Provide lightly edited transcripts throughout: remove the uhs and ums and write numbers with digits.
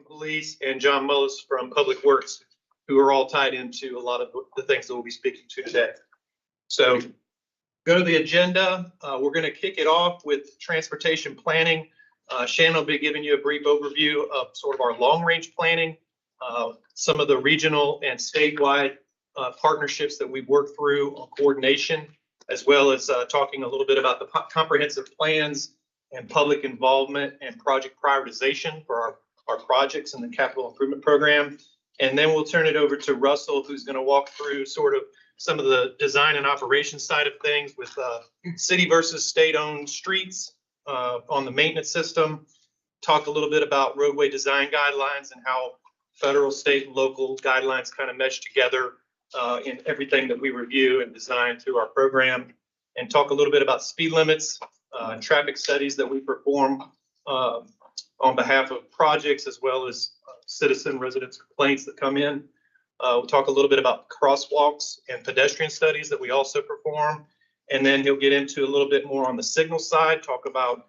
from Police and John Mullis from Public Works, who are all tied into a lot of the things that we'll be speaking to today. So go to the agenda. We're going to kick it off with transportation planning. Shannon will be giving you a brief overview of sort of our long-range planning, some of the regional and statewide partnerships that we've worked through on coordination, as well as talking a little bit about the comprehensive plans and public involvement and project prioritization for our projects in the capital improvement program. And then we'll turn it over to Russell, who's going to walk through sort of some of the design and operations side of things with city versus state-owned streets on the maintenance system, talk a little bit about roadway design guidelines and how federal, state, and local guidelines kind of mesh together in everything that we review and design through our program, and talk a little bit about speed limits and traffic studies that we perform on behalf of projects, as well as citizen residents complaints that come in. We'll talk a little bit about crosswalks and pedestrian studies that we also perform. And then he'll get into a little bit more on the signal side, talk about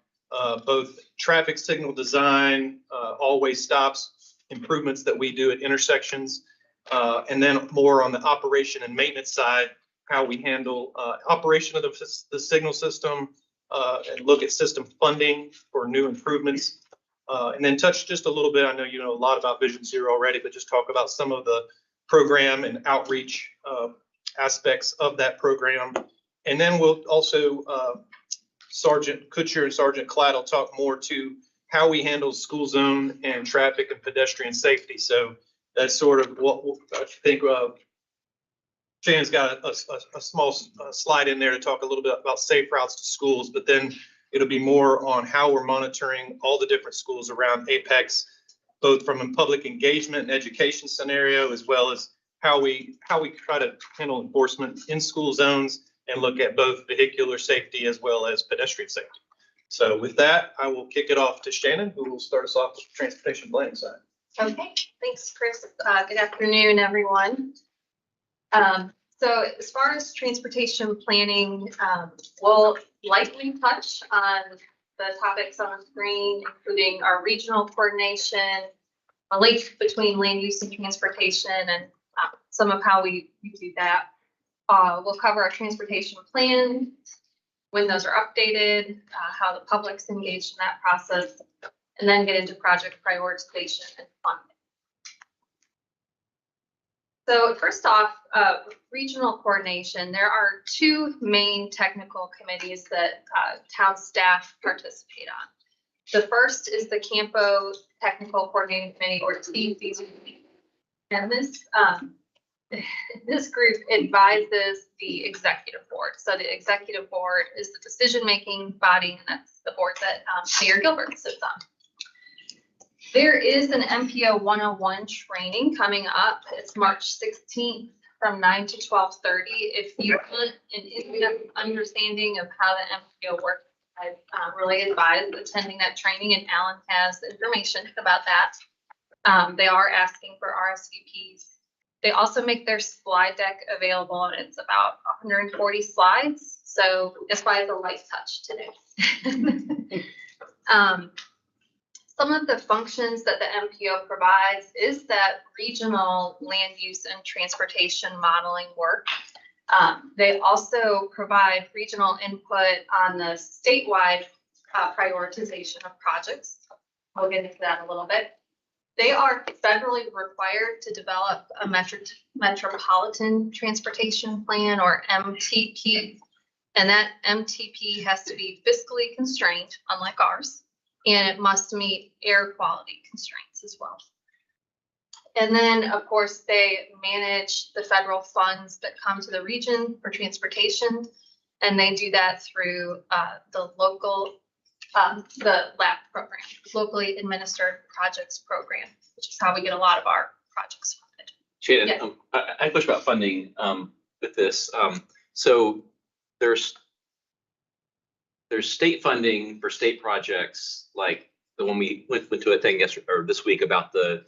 both traffic signal design, always stops, improvements that we do at intersections, and then more on the operation and maintenance side, how we handle operation of the signal system, and look at system funding for new improvements. And then touch just a little bit, I know you know a lot about Vision Zero already, but just talk about some of the program and outreach aspects of that program. And then we'll also, Sergeant Kutcher and Sergeant Klatt will talk more to how we handle school zone and traffic and pedestrian safety. So that's sort of what I think Shannon's got a small slide in there to talk a little bit about safe routes to schools, but then it'll be more on how we're monitoring all the different schools around Apex, both from a public engagement and education scenario, as well as how we try to handle enforcement in school zones and look at both vehicular safety as well as pedestrian safety. So with that, I will kick it off to Shannon, who will start us off with the transportation planning side. Okay, thanks, Chris. Good afternoon, everyone. So as far as transportation planning, we'll lightly touch on the topics on the screen, including our regional coordination, a link between land use and transportation, and some of how we do that. We'll cover our transportation plan, when those are updated, how the public's engaged in that process, and then get into project prioritization and funding. So first off, regional coordination. There are two main technical committees that town staff participate on. The first is the Campo Technical Coordinating Committee, or TCC. And this group advises the executive board. So the executive board is the decision-making body, and that's the board that Mayor Gilbert sits on. There is an MPO 101 training coming up. It's March 16th from 9 to 12:30. If you want an in-depth understanding of how the MPO works, I really advise attending that training, and Alan has information about that. They are asking for RSVPs. They also make their slide deck available, and it's about 140 slides. So that's why it's a light touch today. Some of the functions that the MPO provides is that regional land use and transportation modeling work. They also provide regional input on the statewide prioritization of projects. I'll get into that in a little bit. They are federally required to develop a metropolitan transportation plan, or MTP, and that MTP has to be fiscally constrained, unlike ours, and it must meet air quality constraints as well. And then, of course, they manage the federal funds that come to the region for transportation, and they do that through the local, the LAP program, locally administered projects program, which is how we get a lot of our projects funded. Shannon, Yeah. I have a question about funding with this. So there's state funding for state projects, like the one we went to a thing yesterday or this week about the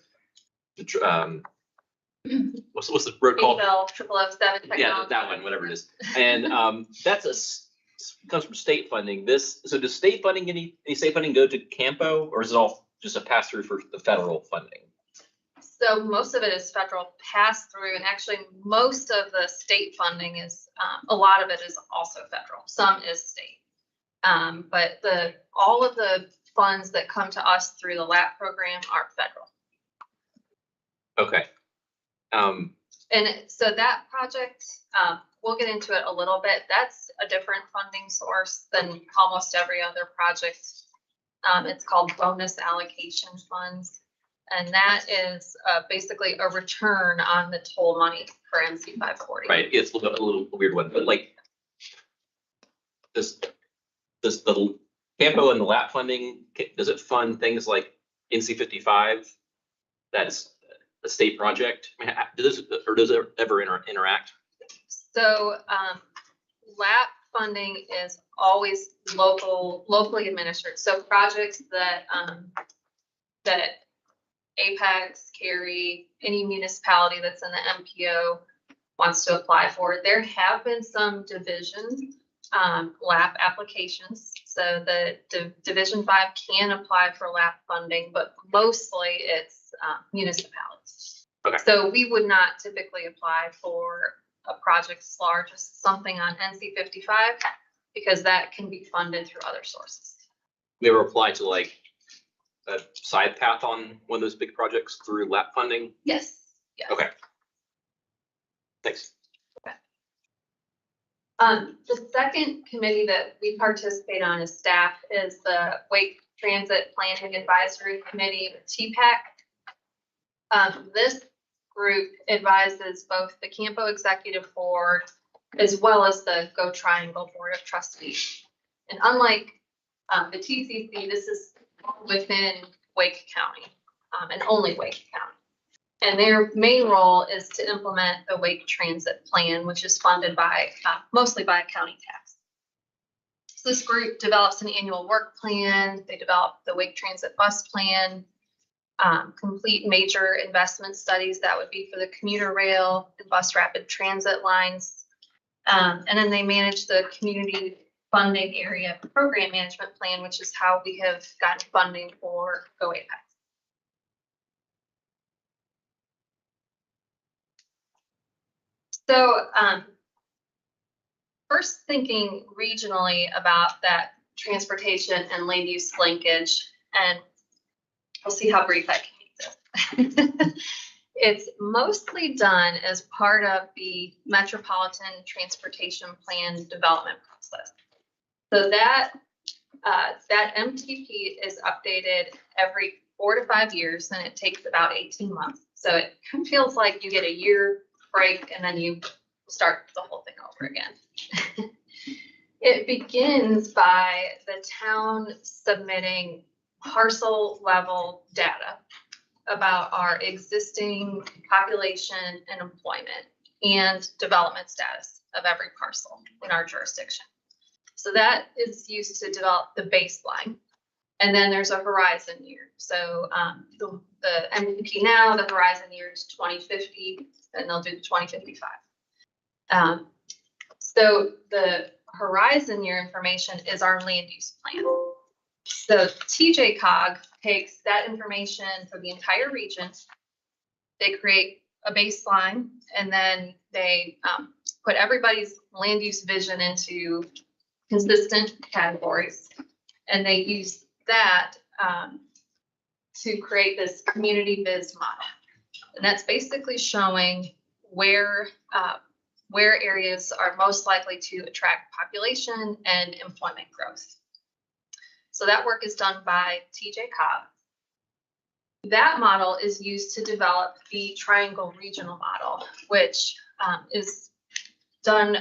what's the road called? 007 technology. Yeah, that one, whatever it is. And that's comes from state funding. So does state funding, any state funding go to Campo, or is it all just a pass through for the federal funding? So most of it is federal pass through, and actually most of the state funding is, a lot of it is also federal. Some is state. But all of the funds that come to us through the LAP program are federal. Okay. And so that project, we'll get into it a little bit. That's a different funding source than almost every other project. It's called bonus allocation funds. And that is basically a return on the toll money for MC 540. Right, it's a little weird one, but like, does the Campo and the LAP funding, does it fund things like NC 55? That's a state project. I mean, does it ever interact? So LAP funding is always locally administered. So projects that that Apex, Cary, any municipality that's in the MPO wants to apply for. There have been some division LAP applications. So the Division 5 can apply for LAP funding, but mostly it's municipalities. Okay. So we would not typically apply for a project as large as something on NC 55 because that can be funded through other sources. We ever apply to like a side path on one of those big projects through LAP funding? Yes. Yes. Okay. Thanks. The second committee that we participate on as staff is the Wake Transit Planning Advisory Committee, TPAC. This group advises both the Campo Executive Board as well as the Go Triangle Board of Trustees. And unlike the TCC, this is within Wake County and only Wake County. And their main role is to implement the Wake Transit Plan, which is funded by mostly by county tax. So this group develops an annual work plan. They develop the Wake Transit Bus Plan, complete major investment studies that would be for the commuter rail and bus rapid transit lines. And then they manage the community funding area program management plan, which is how we have gotten funding for Go Apex. So first thinking regionally about that transportation and land use linkage, and we'll see how brief I can make this. It's mostly done as part of the Metropolitan Transportation Plan development process. So that MTP is updated every 4 to 5 years, and it takes about 18 months. So it kind of feels like you get a year break and then you start the whole thing over again. It begins by the town submitting parcel level data about our existing population and employment and development status of every parcel in our jurisdiction. So that is used to develop the baseline. And then there's a horizon year. So the MVP now, the horizon year is 2050, and they'll do the 2055. So the horizon year information is our land use plan. So TJCOG takes that information for the entire region. They create a baseline, and then they put everybody's land use vision into consistent categories. And they use that to create this community biz model. And that's basically showing where areas are most likely to attract population and employment growth. So that work is done by TJCOG. That model is used to develop the Triangle Regional Model, which is done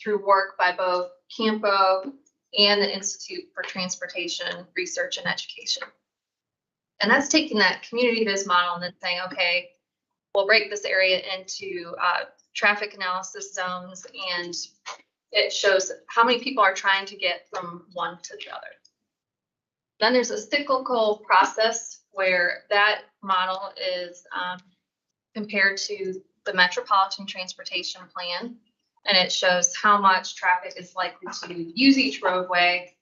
through work by both Campo and the Institute for Transportation Research and Education. And that's taking that community biz model and then saying, okay, we'll break this area into traffic analysis zones, and it shows how many people are trying to get from one to the other. Then there's a cyclical process where that model is compared to the Metropolitan Transportation Plan, and it shows how much traffic is likely to use each roadway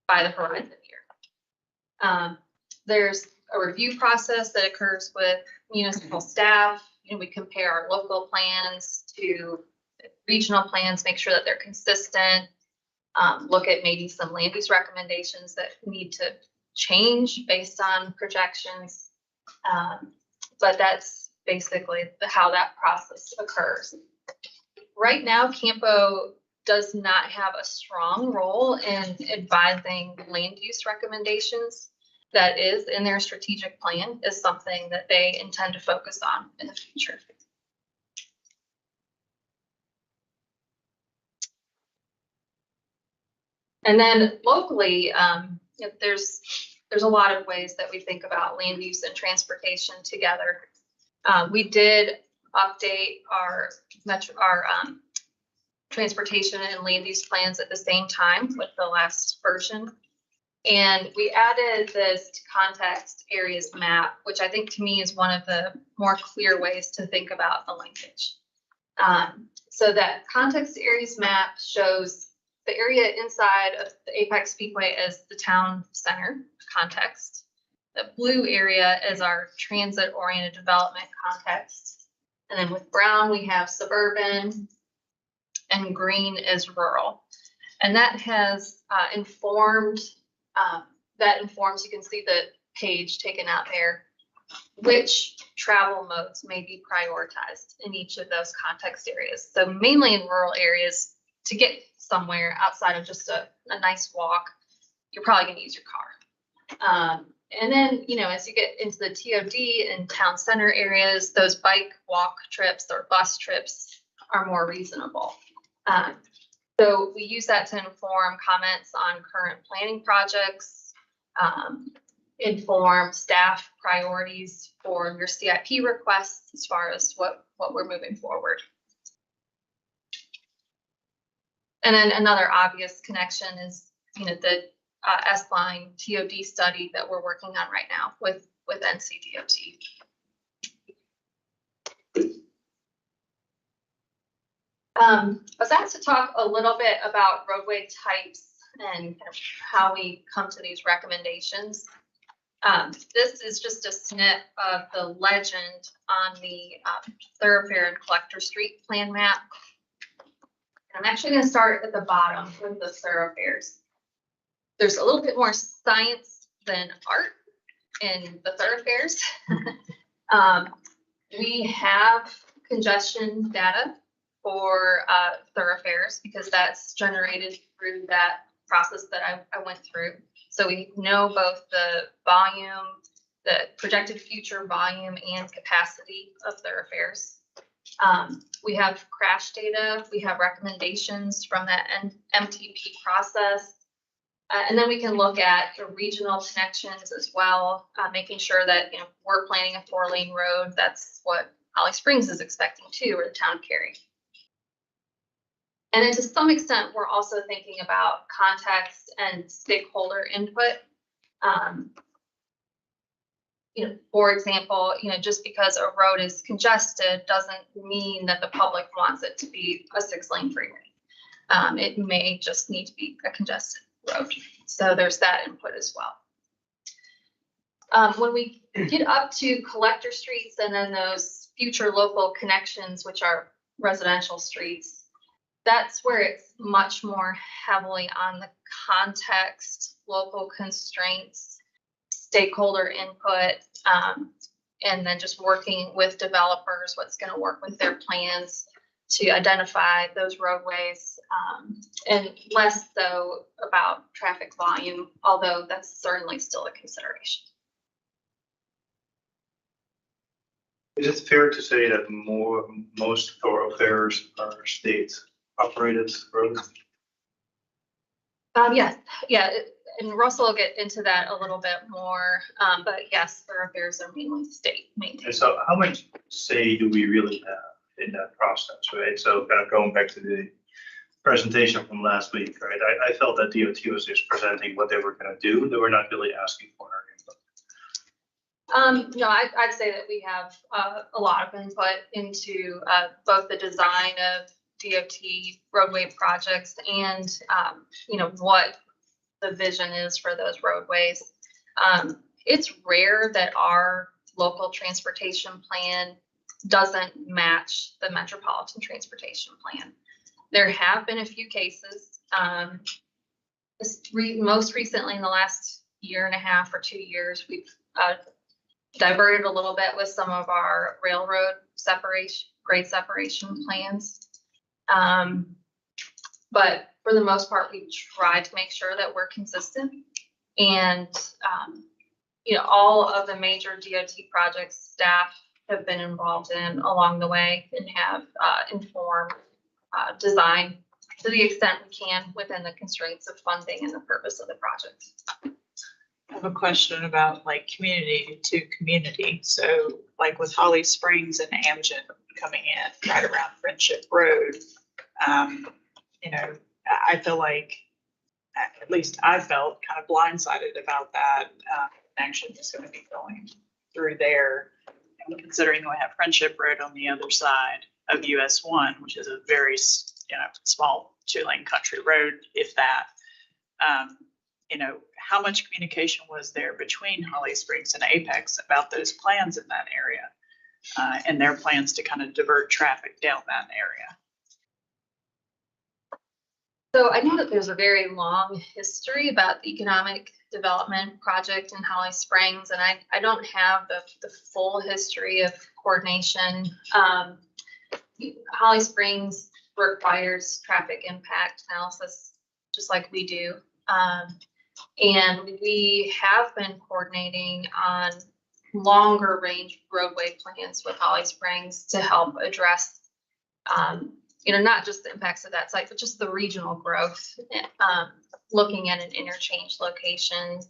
by the horizon year. There's a review process that occurs with municipal staff. We compare our local plans to regional plans, make sure that they're consistent. Look at maybe some land use recommendations that need to change based on projections. But that's basically how that process occurs. Right now, Campo does not have a strong role in advising land use recommendations. That is in their strategic plan, is something that they intend to focus on in the future. And then locally, there's a lot of ways that we think about land use and transportation together. We did update our transportation and land use plans at the same time with the last version. And we added this context areas map, which I think to me is one of the more clear ways to think about the linkage. So that context areas map shows the area inside of the Apex Speedway as the town center context. The blue area is our transit-oriented development context. And then with brown, we have suburban, and green is rural. And that has informed, you can see the page taken out there, which travel modes may be prioritized in each of those context areas. So mainly in rural areas, to get somewhere outside of just a nice walk, you're probably going to use your car. And then, as you get into the TOD and town center areas, those bike walk trips or bus trips are more reasonable. So we use that to inform comments on current planning projects, inform staff priorities for your CIP requests as far as what we're moving forward. And then another obvious connection is, the S-Line TOD study that we're working on right now with NCDOT. I was asked to talk a little bit about roadway types and kind of how we come to these recommendations. This is just a snip of the legend on the thoroughfare and collector street plan map. I'm actually going to start at the bottom with the thoroughfares. There's a little bit more science than art in the thoroughfares. We have congestion data for thoroughfares because that's generated through that process that I went through. So we know both the volume, the projected future volume and capacity of thoroughfares. We have crash data, we have recommendations from that MTP process. And then we can look at the regional connections as well, making sure that we're planning a 4-lane road. That's what Holly Springs is expecting too, or the town of Cary. And then to some extent, we're also thinking about context and stakeholder input. For example, just because a road is congested doesn't mean that the public wants it to be a 6-lane freeway. It may just need to be a congested road. So there's that input as well. When we get up to collector streets and then those future local connections, which are residential streets, that's where it's much more heavily on the context, local constraints, stakeholder input, and then just working with developers, what's going to work with their plans to identify those roadways, and less so about traffic volume, although that's certainly still a consideration. Is it fair to say that most thoroughfares are state-operated roads? Yes, yeah, and Russell will get into that a little bit more, but yes, thoroughfares are mainly state maintained. And so how much say do we really have in that process, right? So kind of going back to the presentation from last week, right? I felt that DOT was just presenting what they were going to do. They were not really asking for our input. No, I'd say that we have a lot of input into both the design of DOT roadway projects and what the vision is for those roadways. it's rare that our local transportation plan doesn't match the metropolitan transportation plan. There have been a few cases, most recently in the last year and a half or 2 years, we've diverted a little bit with some of our railroad grade separation plans. But for the most part, we try to make sure that we're consistent. And, all of the major DOT projects staff have been involved in along the way and have informed design to the extent we can within the constraints of funding and the purpose of the project. I have a question about like community to community. So like with Holly Springs and Amgen coming in right around Friendship Road, I feel like, at least I felt kind of blindsided about that connection that's going to be going through there. And considering we have Friendship Road on the other side of US 1, which is a very, small 2-lane country road, if that. How much communication was there between Holly Springs and Apex about those plans in that area and their plans to kind of divert traffic down that area? So I know that there's a very long history about the economic development project in Holly Springs, and I don't have the full history of coordination. Holly Springs requires traffic impact analysis, just like we do. And we have been coordinating on longer range roadway plans with Holly Springs to help address, not just the impacts of that site, but just the regional growth, looking at an interchange location,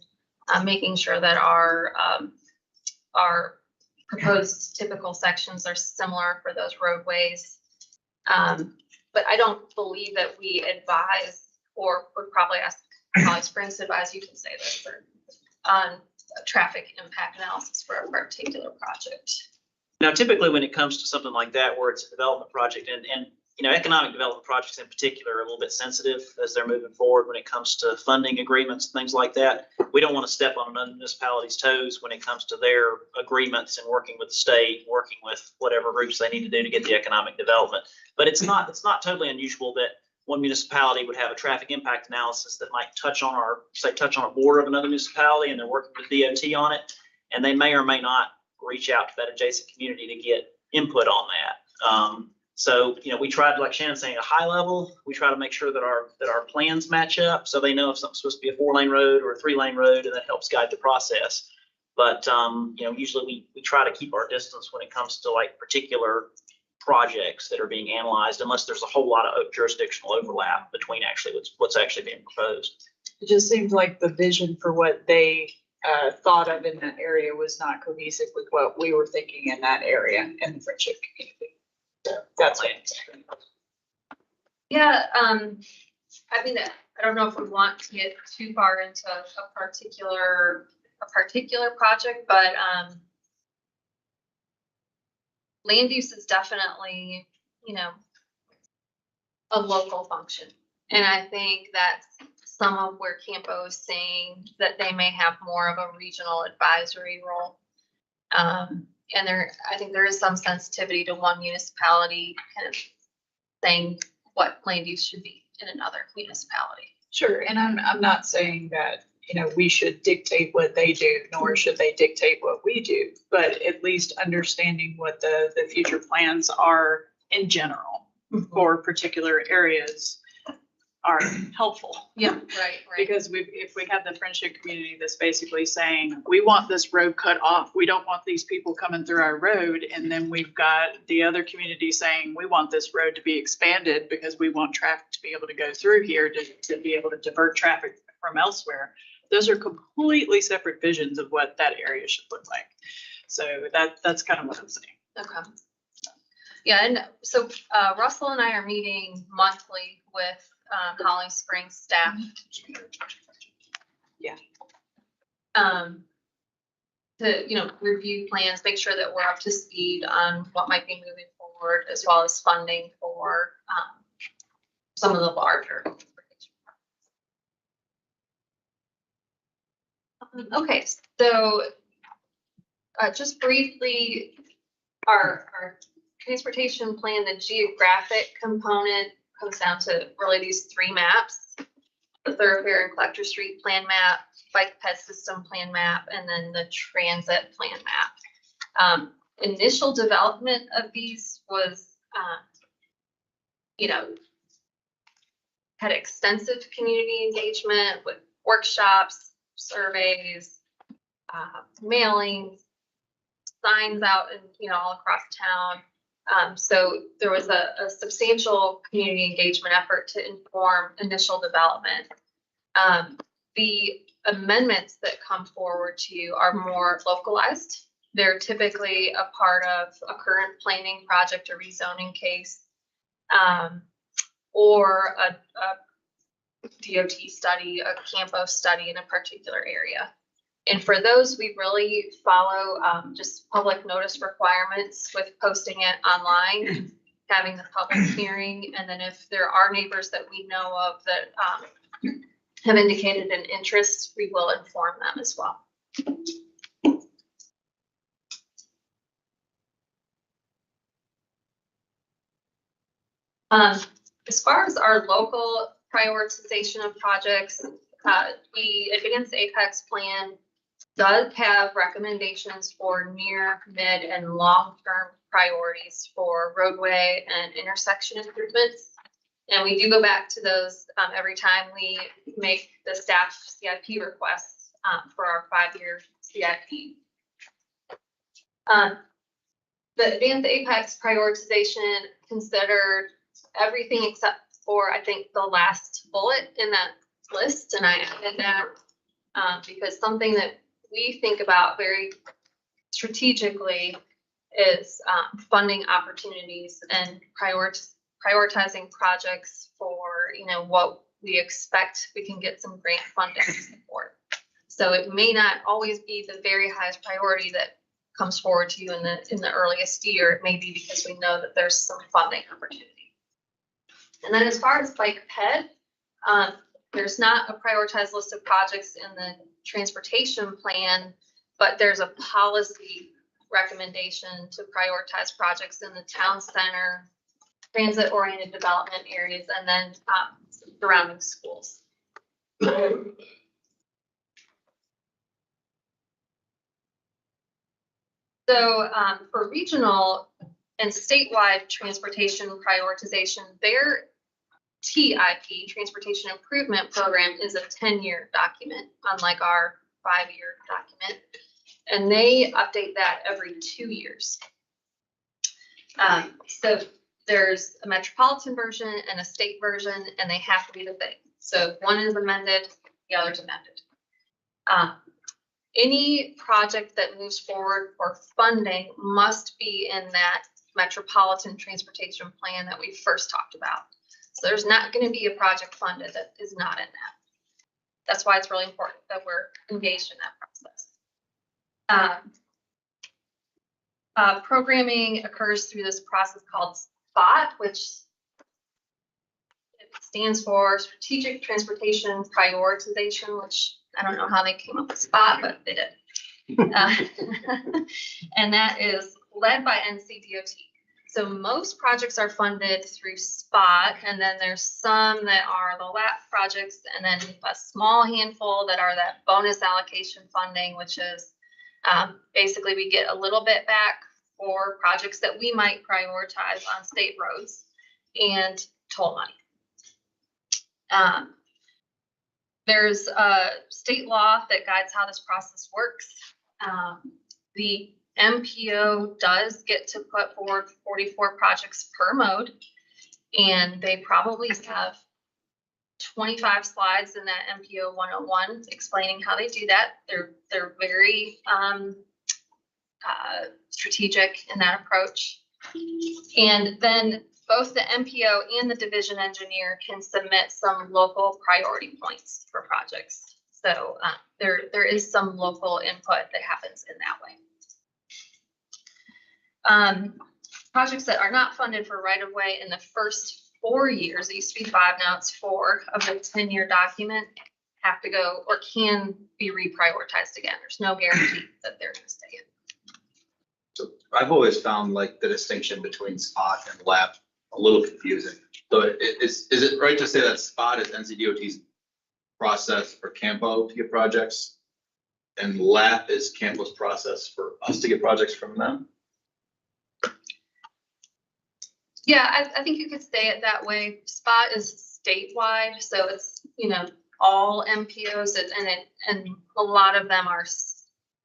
making sure that our proposed typical sections are similar for those roadways. But I don't believe that we advise, or would probably ask Holly Springs to advise, you can say this, on traffic impact analysis for a particular project. Now, typically when it comes to something like that, where it's a development project and economic development projects in particular are a little bit sensitive as they're moving forward when it comes to funding agreements, things like that. We don't want to step on another municipality's toes when it comes to their agreements and working with the state, working with whatever groups they need to do to get the economic development. But it's not totally unusual that one municipality would have a traffic impact analysis that might touch on a border of another municipality, and they're working with DOT on it, and they may or may not reach out to that adjacent community to get input on that. So, we try to, like Shannon's saying, at a high level, we try to make sure that our plans match up, so they know if something's supposed to be a 4-lane road or a 3-lane road, and that helps guide the process. But, usually we try to keep our distance when it comes to like particular projects that are being analyzed, unless there's a whole lot of jurisdictional overlap between actually what's actually being proposed. It just seems like the vision for what they thought of in that area was not cohesive with what we were thinking in that area in the Friendship community. So that's what I'm saying. Yeah, I don't know if we want to get too far into a particular project, but land use is definitely, a local function. And I think that's some of where Campo is saying that they may have more of a regional advisory role. And I think there is some sensitivity to one municipality kind of saying what land use should be in another municipality. Sure, and I'm not saying that, we should dictate what they do, nor should they dictate what we do, but at least understanding what the future plans are in general for particular areas are helpful. Yeah, right. Because if we have the Friendship community that's basically saying, we want this road cut off, we don't want these people coming through our road, and then we've got the other community saying, we want this road to be expanded because we want traffic to be able to go through here to be able to divert traffic from elsewhere. Those are completely separate visions of what that area should look like. So that's kind of what I'm saying. Okay. Yeah, and so Russell and I are meeting monthly with Holly Springs staff. Yeah. To, review plans, make sure that we're up to speed on what might be moving forward, as well as funding for some of the larger. Okay, so just briefly, our transportation plan, the geographic component comes down to really these three maps: the thoroughfare and collector street plan map, bike ped system plan map, and then the transit plan map. Initial development of these was, had extensive community engagement with workshops, surveys, mailings, signs out and, all across town. So there was a substantial community engagement effort to inform initial development. The amendments that come forward to you are more localized. They're typically a part of a current planning project or rezoning case, or a DOT study, a Campo study in a particular area. And for those, we really follow just public notice requirements with posting it online, having the public hearing, and then if there are neighbors that we know of that have indicated an interest, we will inform them as well. As far as our local prioritization of projects, the Advanced Apex Plan does have recommendations for near, mid, and long-term priorities for roadway and intersection improvements. And we do go back to those every time we make the staff CIP requests for our 5-year CIP. The Advanced Apex prioritization considered everything except for, I think, the last bullet in that list, and I added that because something that we think about very strategically is funding opportunities and prioritizing projects for, what we expect we can get some grant funding support. So it may not always be the very highest priority that comes forward to you in the earliest year. It may be because we know that there's some funding opportunity. And then as far as bike ped, there's not a prioritized list of projects in the transportation plan, but there's a policy recommendation to prioritize projects in the town center, transit-oriented development areas, and then surrounding schools. So for regional and statewide transportation prioritization, their TIP, Transportation Improvement Program, is a 10-year document, unlike our 5-year document. And they update that every 2 years. So there's a metropolitan version and a state version, and they have to be the same. So if one is amended, the other's amended. Any project that moves forward for funding must be in that metropolitan transportation plan that we first talked about. So there's not going to be a project funded that is not in that. That's why it's really important that we're engaged in that process. Programming occurs through this process called SPOT, which stands for Strategic Transportation Prioritization, which I don't know how they came up with SPOT, but they did. And that is led by NCDOT. So most projects are funded through SPOT, and then there's some that are the LAP projects, and then a small handful that are that bonus allocation funding, which is basically we get a little bit back for projects that we might prioritize on state roads and toll money. There's a state law that guides how this process works. The MPO does get to put forward 44 projects per mode, and they probably have 25 slides in that MPO 101 explaining how they do that. They're very strategic in that approach. And then both the MPO and the division engineer can submit some local priority points for projects. So there is some local input that happens in that way. Projects that are not funded for right-of-way in the first 4 years, it used to be 5, now it's 4 of the 10-year document, have to go or can be reprioritized again. There's no guarantee that they're gonna stay in. So I've always found like the distinction between spot and lap a little confusing. So is it right to say that spot is NCDOT's process for Campo to get projects? And lap is Campo's process for us to get projects from them? Yeah, I think you could say it that way. Spot is statewide, so it's, all MPOs and a lot of them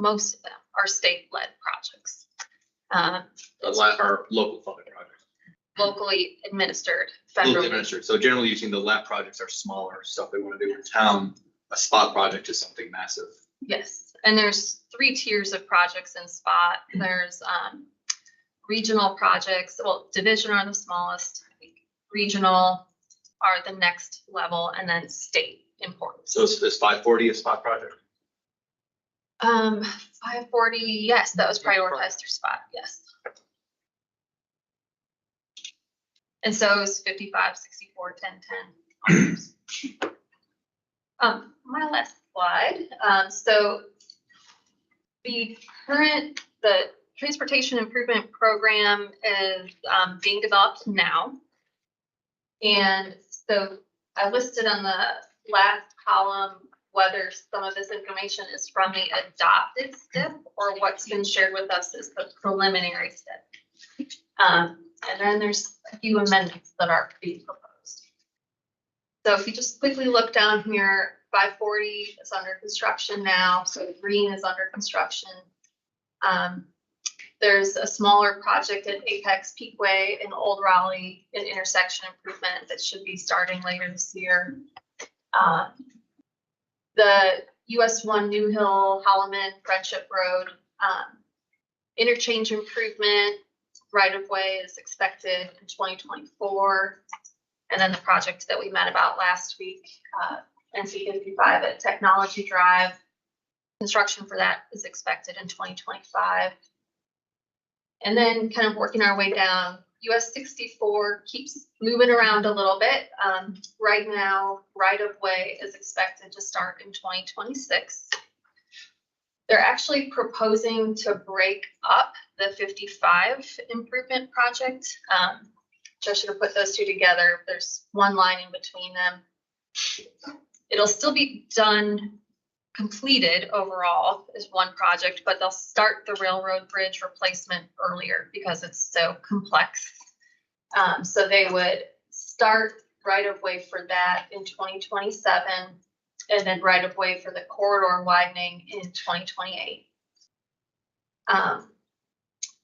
most of them are state-led projects. Lap are local funded projects. Locally administered, Locally federally. administered. So generally using the lap projects are smaller stuff they want to do in town. A spot project is something massive. Yes, and there's 3 tiers of projects in Spot. There's regional projects, well, division are the smallest. I think regional are the next level, and then state importance. So is 540 a spot project? 540, yes, that was prioritized through Spot, yes. And so is 55, 64, 10, 10. My last slide. So the transportation improvement program is being developed now. And so I listed on the last column whether some of this information is from the adopted STIP or what's been shared with us is the preliminary STIP. And then there's a few amendments that are being proposed. So if you just quickly look down here, 540 is under construction now, so green is under construction. There's a smaller project at Apex Peakway in Old Raleigh, an intersection improvement that should be starting later this year. The US 1 New Hill, Holloman, Friendship Road, interchange improvement, right-of-way is expected in 2024. And then the project that we met about last week, NC 55 at Technology Drive, construction for that is expected in 2025. And then kind of working our way down, US 64 keeps moving around a little bit. Right now, right-of-way is expected to start in 2026. They're actually proposing to break up the 55 improvement project. I should have put those two together. There's one line in between them. It'll still be done, completed overall as one project, but they'll start the railroad bridge replacement earlier because it's so complex. So they would start right-of-way for that in 2027, and then right-of-way for the corridor widening in 2028.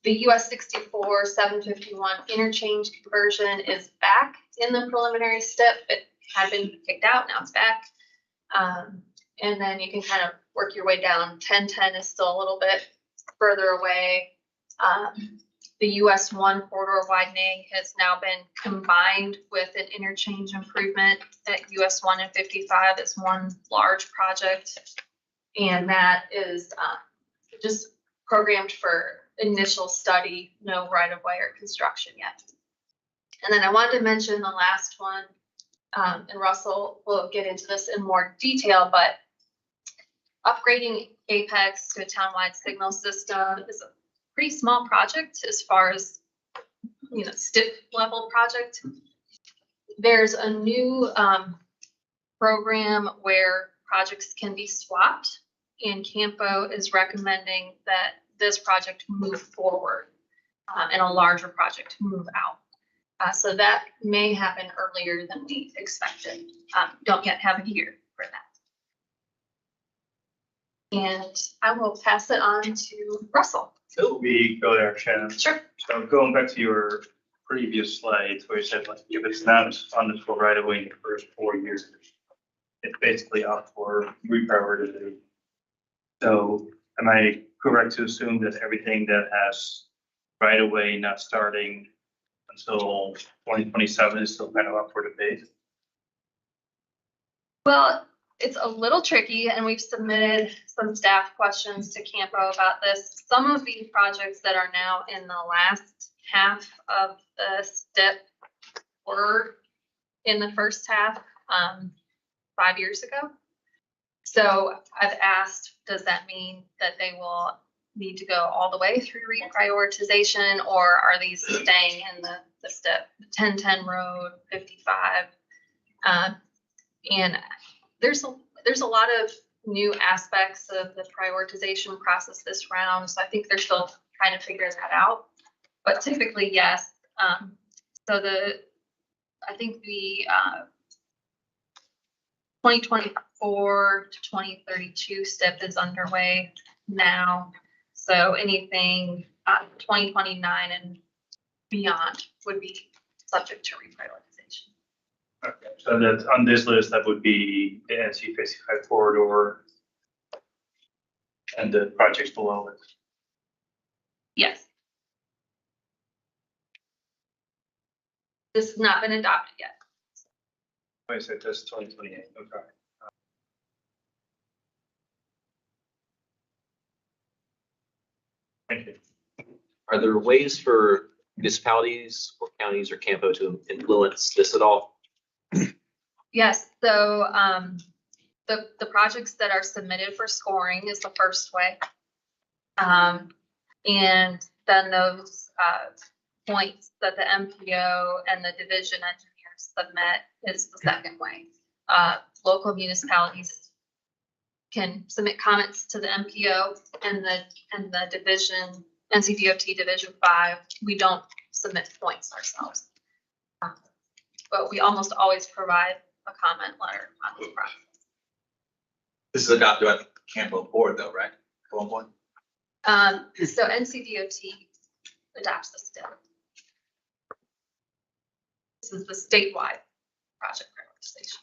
The US 64 751 interchange conversion is back in the preliminary STIP. It had been kicked out, now it's back. And then you can kind of work your way down. 1010 is still a little bit further away. The US 1 corridor widening has now been combined with an interchange improvement at US 1 and 55 as one large project. And that is just programmed for initial study, no right-of-way or construction yet. And then I wanted to mention the last one, and Russell will get into this in more detail, but upgrading Apex to a townwide signal system is a pretty small project as far as, STIP level project. There's a new program where projects can be swapped, and Campo is recommending that this project move forward and a larger project move out. So that may happen earlier than we expected. Don't yet have a year for that. And I will pass it on to Russell. We go there, Shannon. Sure. So going back to your previous slide where you said like if it's not funded for right away in the first 4 years, it's basically up for reprioritization. So am I correct to assume that everything that has right away not starting until 2027 is still kind of up for debate? Well, it's a little tricky, and we've submitted some staff questions to Campo about this. Some of these projects that are now in the last half of the STIP were in the first half 5 years ago. So I've asked, does that mean that they will need to go all the way through reprioritization, or are these staying in the step 1010 road 55? And there's a lot of new aspects of the prioritization process this round, so I think they're still trying to figure that out. But typically, yes. So I think the 2024 to 2032 step is underway now. So anything 2029 and beyond would be subject to reprioritization. Okay, so that on this list, that would be the NC 55 corridor and the projects below it. Yes. This has not been adopted yet. I said that's 2028, okay. Thank you. Are there ways for municipalities or counties or Campo to influence this at all? Yes, so the projects that are submitted for scoring is the first way. And then those points that the MPO and the division engineers submit is the second way. Local municipalities can submit comments to the MPO and the division, NCDOT Division 5. We don't submit points ourselves. But we almost always provide a comment letter on this process. This is adopted by the Campo board though, right? At one point? So NCDOT adopts the step. This is the statewide project prioritization.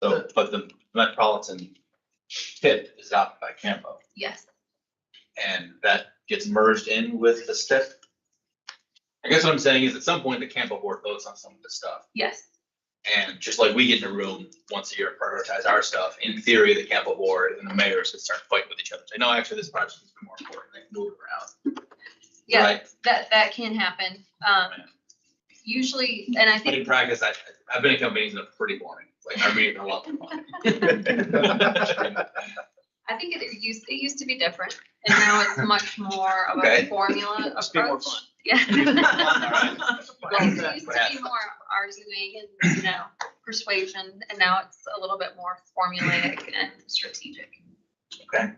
So, but the metropolitan tip is adopted by Campo, Yes, and that gets merged in with the STIP. I guess what I'm saying is at some point the Campo board votes on some of this stuff. yes, And just like we get in a room once a year, prioritize our stuff, in theory, the Campo board and the mayors could start fighting with each other. Say, no, actually, this project is more important. They can move it around. yeah, Right? that can happen. Usually, and I But think in practice, I've been in companies that are pretty boring. Like our meetings are a lot more fun. I think it used to be different, and now it's much more of a Okay. formula Must be more approach. fun. Yeah. Alright. It used to be more arguing and, persuasion, and now it's a little bit more formulaic and strategic. Okay.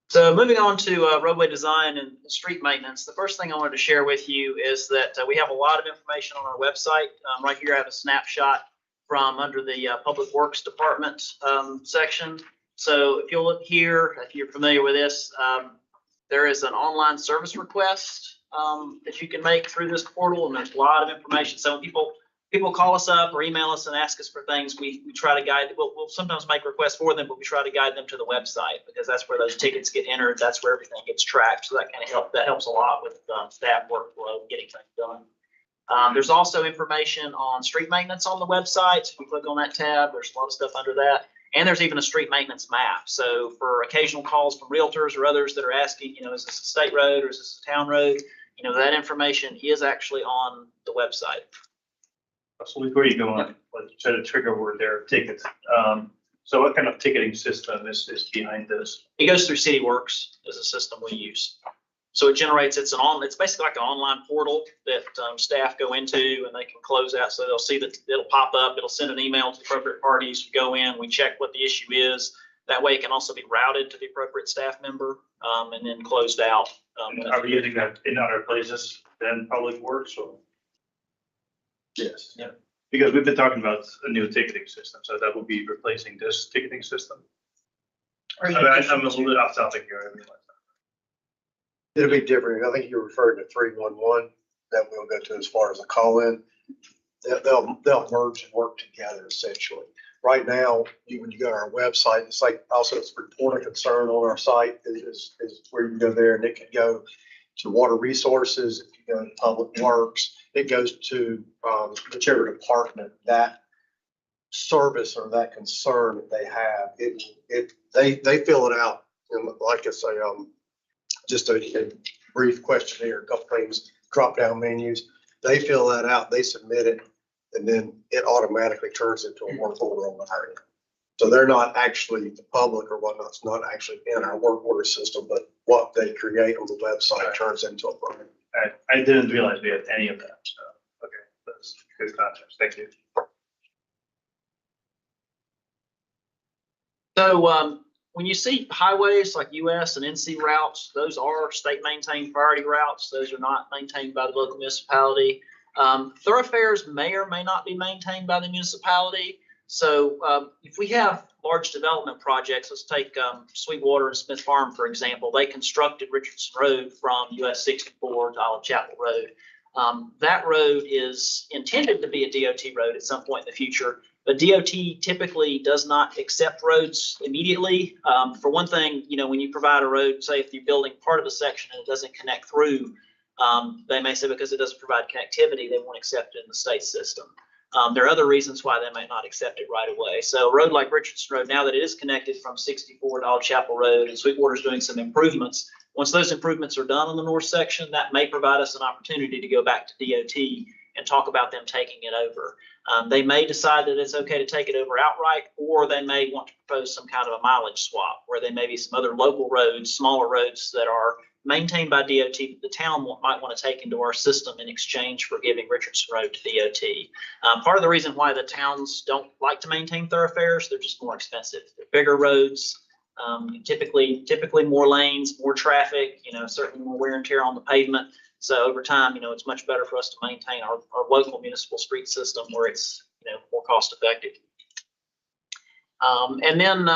So moving on to roadway design and street maintenance, the first thing I wanted to share with you is that we have a lot of information on our website. Right here, I have a snapshot from under the Public Works Department section. So if you'll look here, if you're familiar with this, there is an online service request that you can make through this portal, and there's a lot of information. So when people call us up or email us and ask us for things, we try to guide, we'll sometimes make requests for them, but we try to guide them to the website because that's where those tickets get entered. That's where everything gets tracked. So that helps a lot with staff workflow, getting things done. There's also information on street maintenance on the website. So if you click on that tab, there's a lot of stuff under that. And there's even a street maintenance map. So for occasional calls from realtors or others that are asking, is this a state road or is this a town road? That information is actually on the website. So before you go on, like you said, a trigger word there, ticket. So what kind of ticketing system is behind this? It goes through CityWorks as a system we use. So it generates, it's basically like an online portal that staff go into and they can close out. So they'll see that it'll pop up, it'll send an email to the appropriate parties, we go in, we check what the issue is. That way it can also be routed to the appropriate staff member and then closed out. Are we using that in other places than Public Works or? Yes. Yeah, because we've been talking about a new ticketing system, so that would be replacing this ticketing system. I'm a little bit off topic here, I realize that. It'll be different. I think you're referring to 311 that we'll go to as far as a call-in. They'll merge and work together essentially. Right now, when you go to our website, it's like also it's report a concern on our site is where you can go there, and it can go to water resources. If you go to Public Works, it goes to whichever department that service or that concern that they have. They fill it out in, like I say, just a brief questionnaire, a couple things, drop down menus. They fill that out, they submit it, and then it automatically turns into a work order on our end. So they're not actually, the public or whatnot's not actually in our work order system, but what they create on the website turns into a permit. I didn't realize we had any of that, so, okay, that's good context, thank you. So when you see highways like US and NC routes, those are state maintained priority routes. Those are not maintained by the local municipality. Thoroughfares may or may not be maintained by the municipality. So if we have large development projects, let's take Sweetwater and Smith Farm, for example, they constructed Richardson Road from US 64 to Olive Chapel Road. That road is intended to be a DOT road at some point in the future, but DOT typically does not accept roads immediately. For one thing, you know, when you provide a road, say if you're building part of a section and it doesn't connect through, they may say because it doesn't provide connectivity, they won't accept it in the state system. There are other reasons why they might not accept it right away. So a road like Richardson Road, now that it is connected from 64 to Olive Chapel Road and Sweetwater's doing some improvements, once those improvements are done on the north section, that may provide us an opportunity to go back to DOT and talk about them taking it over. They may decide that it's okay to take it over outright, or they may want to propose some kind of a mileage swap where there may be some other local roads, smaller roads that are maintained by DOT that the town might want to take into our system in exchange for giving Richardson Road to DOT. Part of the reason why the towns don't like to maintain thoroughfares, they're just more expensive. They're bigger roads, typically more lanes, more traffic, you know, certainly more wear and tear on the pavement. So over time, you know, it's much better for us to maintain our local municipal street system where it's, you know, more cost effective. And then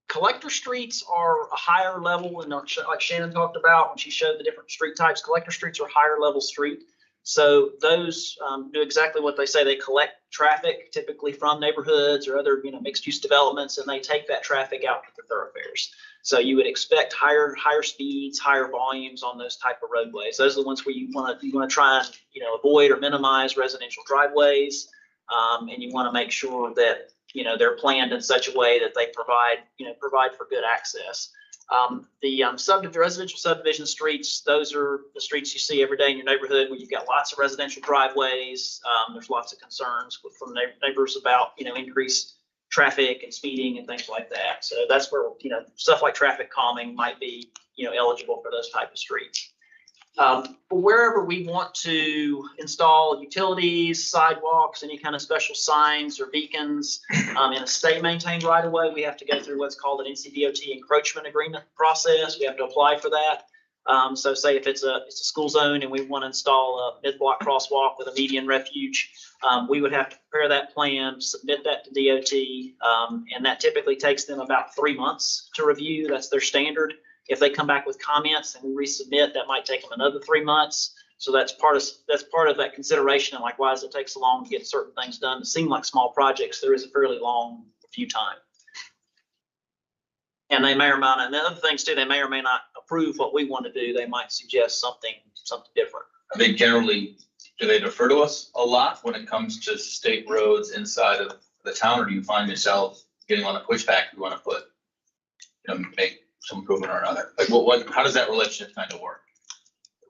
collector streets are a higher level, and like Shannon talked about when she showed the different street types, collector streets are higher level street. So those do exactly what they say. They collect traffic typically from neighborhoods or other, you know, mixed use developments, and they take that traffic out to the thoroughfares. So you would expect higher speeds, higher volumes on those type of roadways. Those are the ones where you want to try and, you know, avoid or minimize residential driveways, and you want to make sure that, you know, they're planned in such a way that they provide for good access. The residential subdivision streets, those are the streets you see every day in your neighborhood where you've got lots of residential driveways. There's lots of concerns from neighbors about, you know, increased traffic and speeding and things like that. So that's where, you know, stuff like traffic calming might be, you know, eligible for those type of streets. Wherever we want to install utilities, sidewalks, any kind of special signs or beacons in a state maintained right of way, we have to go through what's called an NCDOT encroachment agreement process. We have to apply for that. So say if it's a school zone and we want to install a mid-block crosswalk with a median refuge, we would have to prepare that plan, submit that to DOT, and that typically takes them about 3 months to review. That's their standard. If they come back with comments and we resubmit, that might take them another 3 months. So that's part of that consideration. And like, why does it take so long to get certain things done? It seem like small projects, there is a fairly long review time. And they may or may not, and the other things too, they may or may not approve what we want to do. They might suggest something different. I think generally, do they defer to us a lot when it comes to state roads inside of the town, or do you find yourself getting on a pushback you want to put, you know, make some improvement or another? Like how does that relationship kind of work?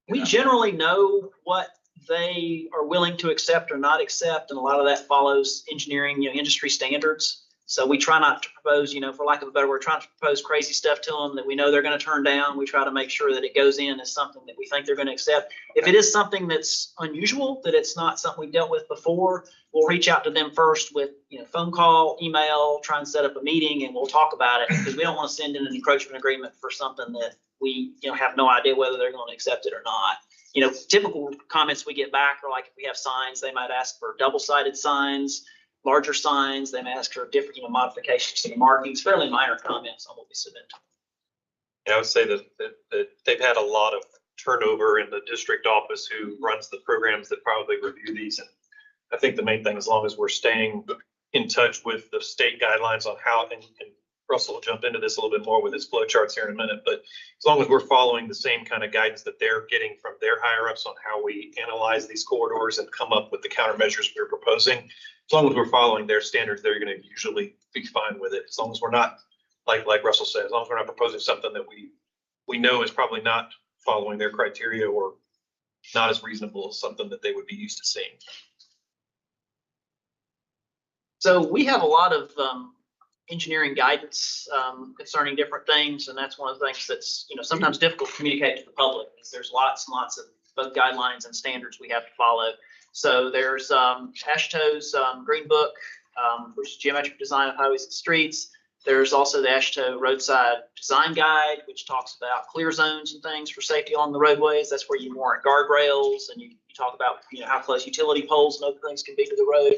We generally know what they are willing to accept or not accept, and a lot of that follows engineering, you know, industry standards. So we try not to propose, you know, for lack of a better word, trying to propose crazy stuff to them that we know they're going to turn down. We try to make sure that it goes in as something that we think they're going to accept. If it is something that's unusual, that it's not something we've dealt with before, we'll reach out to them first with, you know, phone call, email, try and set up a meeting, and we'll talk about it, because we don't want to send in an encroachment agreement for something that we, you know, have no idea whether they're going to accept it or not. You know, typical comments we get back are like, if we have signs, they might ask for double-sided signs, larger signs. They may ask for different, you know, modifications to the markings, fairly minor comments on what we submit. Yeah, I would say that they've had a lot of turnover in the district office who runs the programs that probably review these. And I think the main thing, as long as we're staying in touch with the state guidelines on how, and Russell will jump into this a little bit more with his flow charts here in a minute, but as long as we're following the same kind of guidance that they're getting from their higher ups on how we analyze these corridors and come up with the countermeasures we're proposing, as long as we're following their standards, they're going to usually be fine with it. As long as we're not, like Russell said, as long as we're not proposing something that we know is probably not following their criteria or not as reasonable as something that they would be used to seeing. So we have a lot of engineering guidance concerning different things, and that's one of the things that's, sometimes difficult to communicate to the public. Is there's lots and lots of both guidelines and standards we have to follow. So there's AASHTO's Green Book, which is Geometric Design of Highways and Streets. There's also the AASHTO Roadside Design Guide, which talks about clear zones and things for safety along the roadways. That's where you warrant guardrails, and you talk about how close utility poles and other things can be to the road.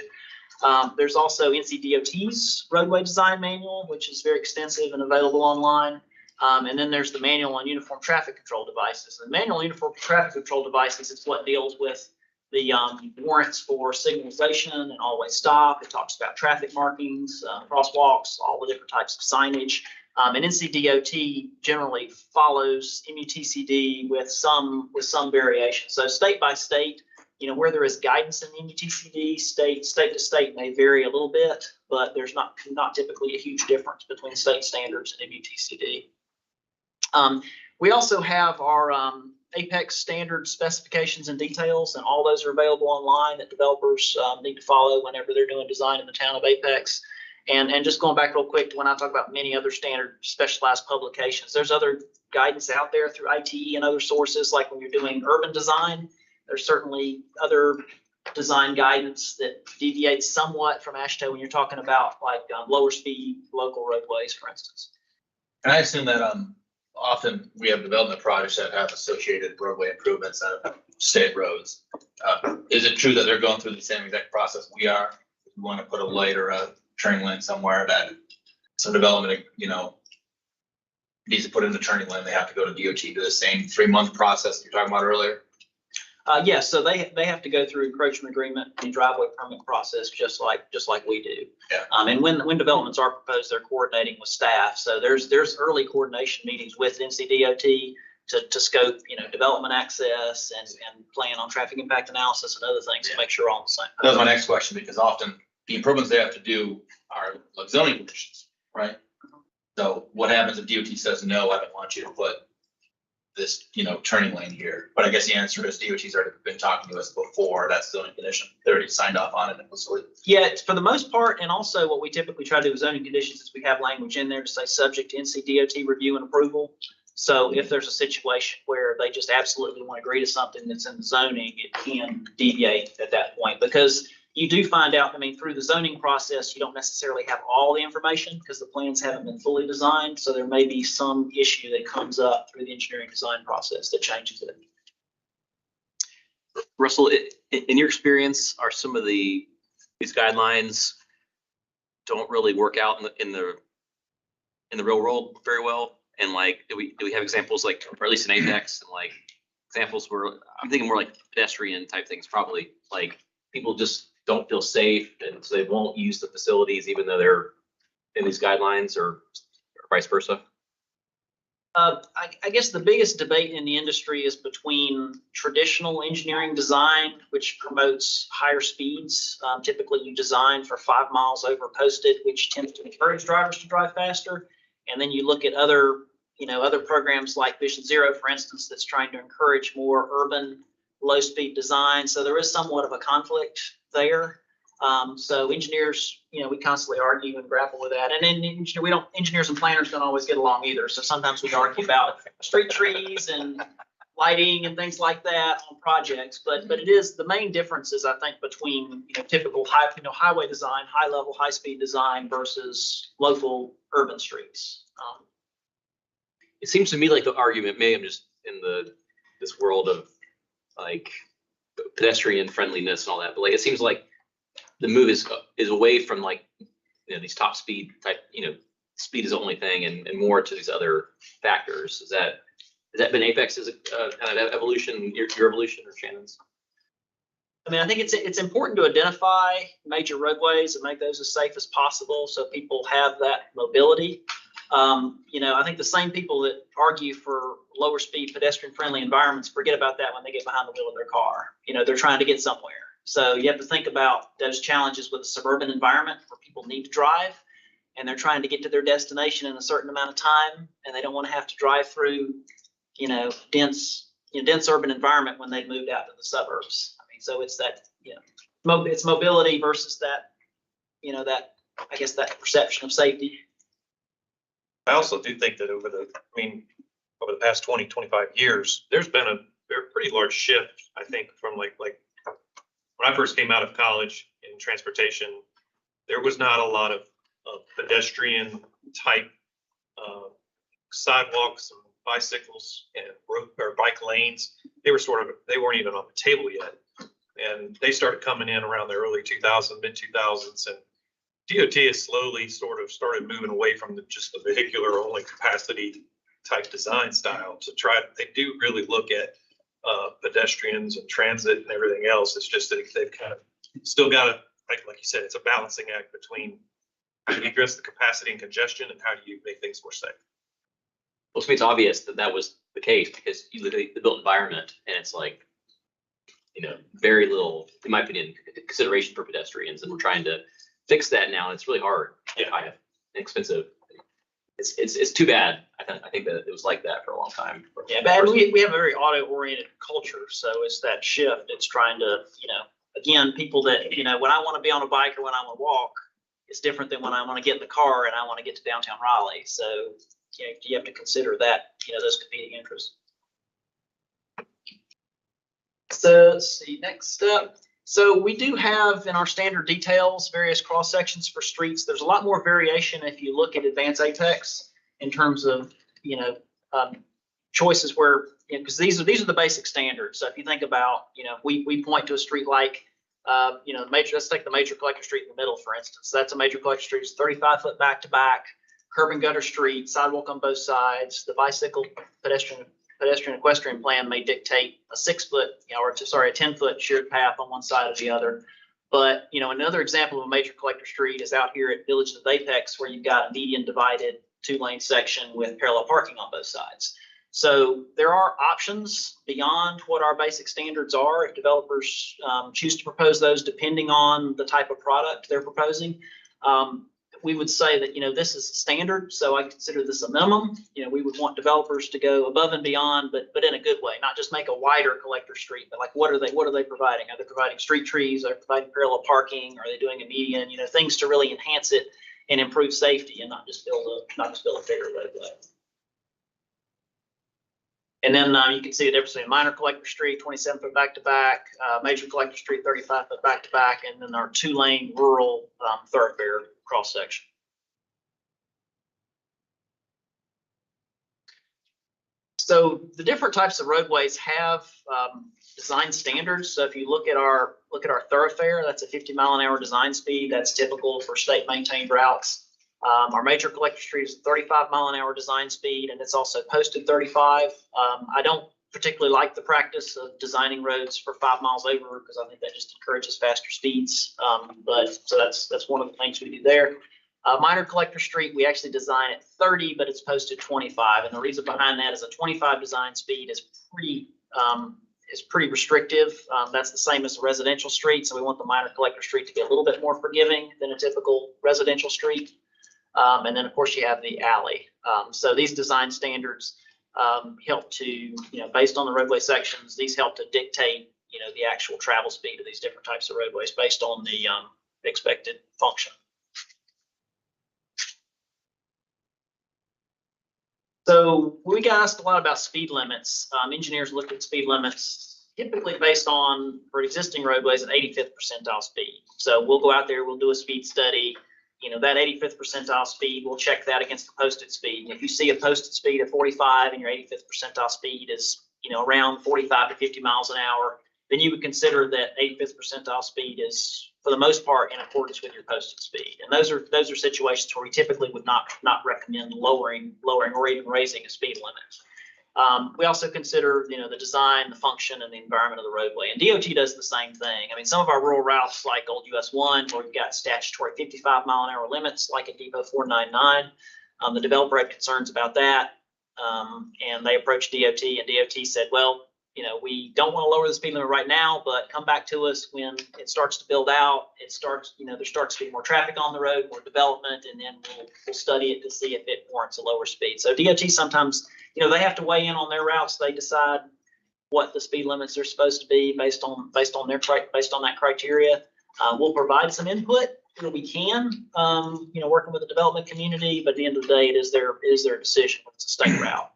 There's also NCDOT's roadway design manual, which is very extensive and available online. And then there's the manual on uniform traffic control devices. The manual on uniform traffic control devices is what deals with the warrants for signalization and always stop. It talks about traffic markings, crosswalks, all the different types of signage. And NCDOT generally follows MUTCD with some variation. So state by state, where there is guidance in the MUTCD, state to state may vary a little bit, but there's not typically a huge difference between state standards and MUTCD. We also have our Apex standard specifications and details, and all those are available online that developers need to follow whenever they're doing design in the town of Apex. And just going back real quick to when I talk about many other standard specialized publications, there's other guidance out there through ITE and other sources, like when you're doing urban design. There's certainly other design guidance that deviates somewhat from AASHTO when you're talking about like lower speed local roadways, for instance. And I assume that often we have development projects that have associated roadway improvements on state roads. Is it true that they're going through the same exact process we are? If we want to put a light or a turning lane somewhere that some development, needs to put in the turning lane, they have to go to DOT, do the same 3-month process you're talking about earlier? Yes, so they have to go through encroachment agreement and driveway permit process just like we do. Yeah. And when developments are proposed, they're coordinating with staff. So there's early coordination meetings with NCDOT to scope, development access and plan on traffic impact analysis and other things to make sure we're on the same. That was my next question, because often the improvements they have to do are like zoning conditions, right? So what happens if DOT says, no, I don't want you to put this, turning lane here? But I guess the answer is DOT's already been talking to us before. That's zoning condition. They already signed off on it. Yeah, for the most part. And also what we typically try to do with zoning conditions is we have language in there to say subject to NCDOT review and approval. So if there's a situation where they just absolutely want to agree to something that's in the zoning, it can deviate at that point, because you do find out, through the zoning process, you don't necessarily have all the information because the plans haven't been fully designed. So there may be some issue that comes up through the engineering design process that changes it. Russell, in your experience, are some of these guidelines don't really work out in the real world very well? And do we have examples or at least in Apex, and examples where I'm thinking more like pedestrian type things, probably people just don't feel safe, and so they won't use the facilities even though they're in these guidelines, or vice versa? I guess the biggest debate in the industry is between traditional engineering design, which promotes higher speeds. Typically you design for 5 miles over posted, which tends to encourage drivers to drive faster. And then you look at other programs like Vision Zero, for instance, that's trying to encourage more urban low speed design. So there is somewhat of a conflict there. So engineers, we constantly argue and grapple with that. And then engineers and planners don't always get along either. So sometimes we argue about street trees and lighting and things like that on projects. But it is, the main difference is, I think, between typical highway design, high level, high speed design versus local urban streets. It seems to me like the argument, maybe I'm just in this world of pedestrian friendliness and all that, but it seems like the move is away from these top speed type, speed is the only thing, and more to these other factors. Has that been Apex's kind of evolution, your evolution, or Shannon's? I think it's important to identify major roadways and make those as safe as possible so people have that mobility. I think the same people that argue for lower speed pedestrian friendly environments forget about that when they get behind the wheel of their car. They're trying to get somewhere. So you have to think about those challenges with a suburban environment where people need to drive, and they're trying to get to their destination in a certain amount of time, and they don't want to have to drive through, dense dense urban environment when they moved out to the suburbs. I mean, so it's that, it's mobility versus that, that, I guess, that perception of safety. I also do think that over the past 20, 25 years, there's been a pretty large shift, I think, from like when I first came out of college in transportation, there was not a lot of pedestrian type sidewalks and bicycles and bike lanes. They weren't even on the table yet. And they started coming in around the early 2000s, mid 2000s, and DOT has slowly sort of started moving away from just the vehicular only capacity type design style to they do really look at pedestrians and transit and everything else. It's just that they've kind of still got to, like you said, it's a balancing act between how do you address the capacity and congestion and how do you make things more safe. Well, to me, it's obvious that that was the case because you look at the built environment and it's like, very little, in my opinion, consideration for pedestrians, and we're trying to fix that now. And it's really hard, kind of expensive. It's too bad. I think that it was like that for a long time. Yeah, but we have a very auto-oriented culture, so it's that shift. It's trying to, again, people that, when I want to be on a bike or when I want to walk, it's different than when I want to get in the car and I want to get to downtown Raleigh. So you have to consider that, those competing interests. So let's see, next up. So we do have in our standard details various cross sections for streets. There's a lot more variation if you look at Advanced Apex in terms of choices where, because these are the basic standards. So if you think about, we point to a street like let's take the major collector street in the middle, for instance. That's a major collector street. It's 35-foot back to back, curb and gutter street, sidewalk on both sides. The bicycle pedestrian equestrian plan may dictate a 6-foot, a 10-foot shared path on one side or the other. But, another example of a major collector street is out here at Village of Apex, where you've got a median divided 2-lane section with parallel parking on both sides. So there are options beyond what our basic standards are if developers choose to propose those depending on the type of product they're proposing. We would say that, this is standard, so I consider this a minimum. We would want developers to go above and beyond, but in a good way, not just make a wider collector street, but like, what are they providing? Are they providing street trees? Are they providing parallel parking? Are they doing a median? Things to really enhance it and improve safety and not just build a bigger roadway. And then you can see the difference between minor collector street, 27-foot back to back, major collector street, 35-foot back to back, and then our 2-lane rural thoroughfare cross section. So the different types of roadways have design standards. So if you look at our thoroughfare, that's a 50-mile-an-hour design speed. That's typical for state maintained routes. Our major collector street is 35-mile-an-hour design speed, and it's also posted 35. I don't particularly like the practice of designing roads for 5 miles over because I think that just encourages faster speeds. So that's one of the things we do there. Minor collector street, we actually design at 30, but it's posted 25. And the reason behind that is a 25 design speed is pretty restrictive. That's the same as a residential street. So we want the minor collector street to be a little bit more forgiving than a typical residential street. And then of course you have the alley. So these design standards help to, based on the roadway sections, these help to dictate, the actual travel speed of these different types of roadways based on the expected function. So we got asked a lot about speed limits. Engineers look at speed limits typically based on, for existing roadways, an 85th percentile speed. So we'll go out there, we'll do a speed study. That 85th percentile speed, we'll check that against the posted speed. And if you see a posted speed of 45 and your 85th percentile speed is, around 45 to 50 miles an hour, then you would consider that 85th percentile speed is, for the most part, in accordance with your posted speed. And those are situations where we typically would not recommend lowering or even raising a speed limit. We also consider, the design, the function, and the environment of the roadway. And DOT does the same thing. I mean, some of our rural routes, like Old US 1, where we've got statutory 55-mile-an-hour limits, like at Depot 499, the developer had concerns about that, and they approached DOT, and DOT said, well, we don't want to lower the speed limit right now, but come back to us when it starts to build out. It starts, there starts to be more traffic on the road, more development, and then we'll study it to see if it warrants a lower speed. So DOT sometimes, they have to weigh in on their routes. They decide, what the speed limits are supposed to be based on that criteria. We'll provide some input where we can, working with the development community, but at the end of the day, it is their decision. It's a state route.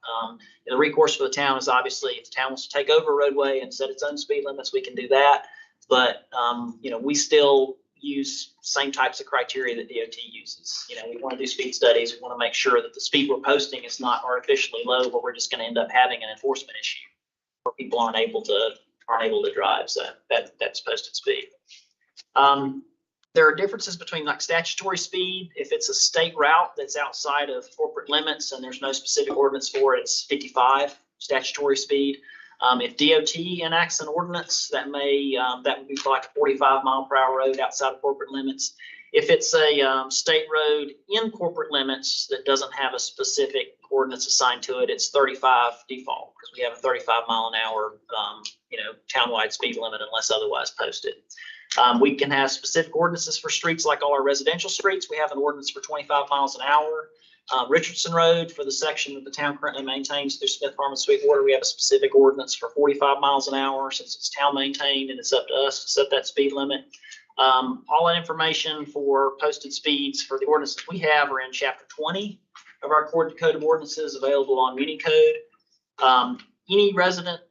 The recourse for the town is obviously if the town wants to take over a roadway and set its own speed limits, we can do that. But, we still use same types of criteria that DOT uses. We want to do speed studies. We want to make sure that the speed we're posting is not artificially low, but we're just going to end up having an enforcement issue where people aren't able to drive. So that's posted speed. There are differences between like statutory speed. If it's a state route that's outside of corporate limits and there's no specific ordinance for it, it's 55 statutory speed. If DOT enacts an ordinance, that would be for like a 45-mile-per-hour road outside of corporate limits. If it's a state road in corporate limits that doesn't have a specific ordinance assigned to it, it's 35 default because we have a 35-mile-an-hour townwide speed limit unless otherwise posted. We can have specific ordinances for streets like all our residential streets. We have an ordinance for 25 miles an hour. Richardson Road, for the section that the town currently maintains through Smith Farm and Sweetwater, we have a specific ordinance for 45 miles an hour since it's town maintained and it's up to us to set that speed limit. All that information for posted speeds for the ordinances we have are in chapter 20 of our code of ordinances available on MuniCode. Any resident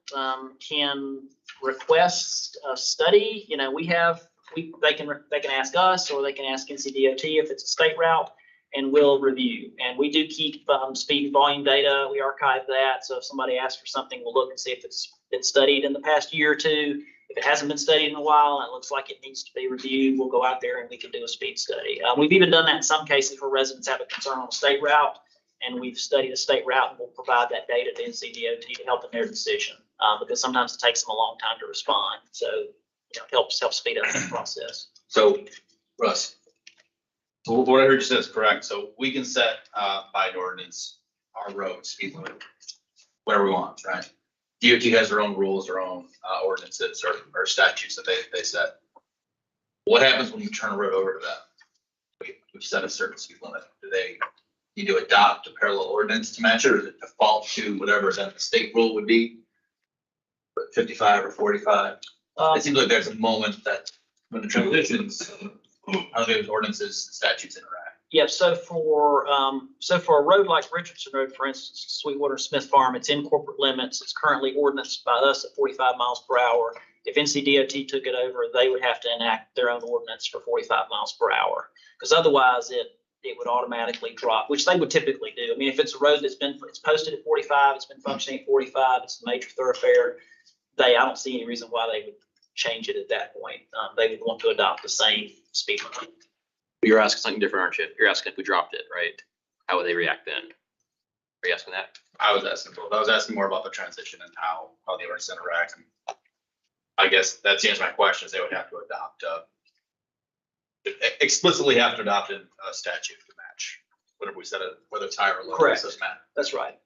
can request a study. They can ask us or they can ask NCDOT if it's a state route, and we'll review. And we do keep speed and volume data. We archive that. So if somebody asks for something, we'll look and see if it's been studied in the past year or two. If it hasn't been studied in a while and it looks like it needs to be reviewed, we'll go out there and we can do a speed study. We've even done that in some cases where residents have a concern on a state route, and we've studied a state route and we'll provide that data to NCDOT to help in their decision, because sometimes it takes them a long time to respond. So, it helps speed up that process. So, Russ, so what I heard you say is correct. So we can set by an ordinance our road speed limit whatever we want, right? DOT has their own rules, their own ordinances or statutes that they set. What happens when you turn a road over to them? We've set a certain speed limit. Do they need to adopt a parallel ordinance to match it, or does it default to whatever that the state rule would be? 55 or 45? It seems like there's a moment that when the transitions, how those ordinances and statutes interact. Yeah, so for a road like Richardson Road, for instance, Sweetwater Smith Farm, it's in corporate limits. It's currently ordinanced by us at 45 miles per hour. If NCDOT took it over, they would have to enact their own ordinance for 45 miles per hour, because otherwise it would automatically drop, which they would typically do. I mean, if it's a road it's posted at 45, it's been functioning at 45, it's a major thoroughfare, I don't see any reason why they would change it at that point. They would want to adopt the same speed limit. You're asking something different, aren't you? You're asking if we dropped it, right? How would they react then? Are you asking that? I was asking both. I was asking more about the transition and how the ordinance interact. And I guess that's the answer to my question, is they would have to adopt explicitly have to adopt a statute to match whatever we said, whether it's higher or lower. Correct. It doesn't matter. That's right.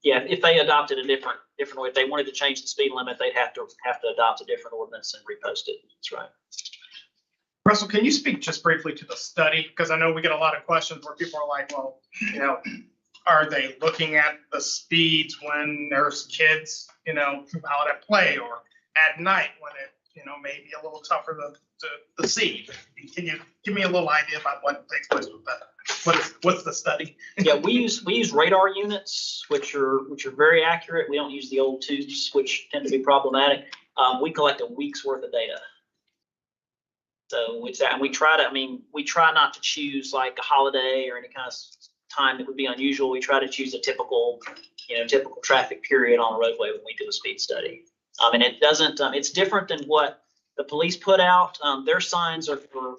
Yeah, if they adopted a different way, if they wanted to change the speed limit, they'd have to adopt a different ordinance and repost it. That's right. Russell, can you speak just briefly to the study? Because I know we get a lot of questions where people are like, well, are they looking at the speeds when there's kids, out at play or at night when it, may be a little tougher to see? Can you give me a little idea about what takes place with that? What's the study? Yeah, we use radar units, which are very accurate. We don't use the old tubes, which tend to be problematic. We collect a week's worth of data. So we try not to choose like a holiday or any kind of time that would be unusual. We try to choose a typical traffic period on a roadway when we do a speed study. And it doesn't, it's different than what the police put out. Their signs are for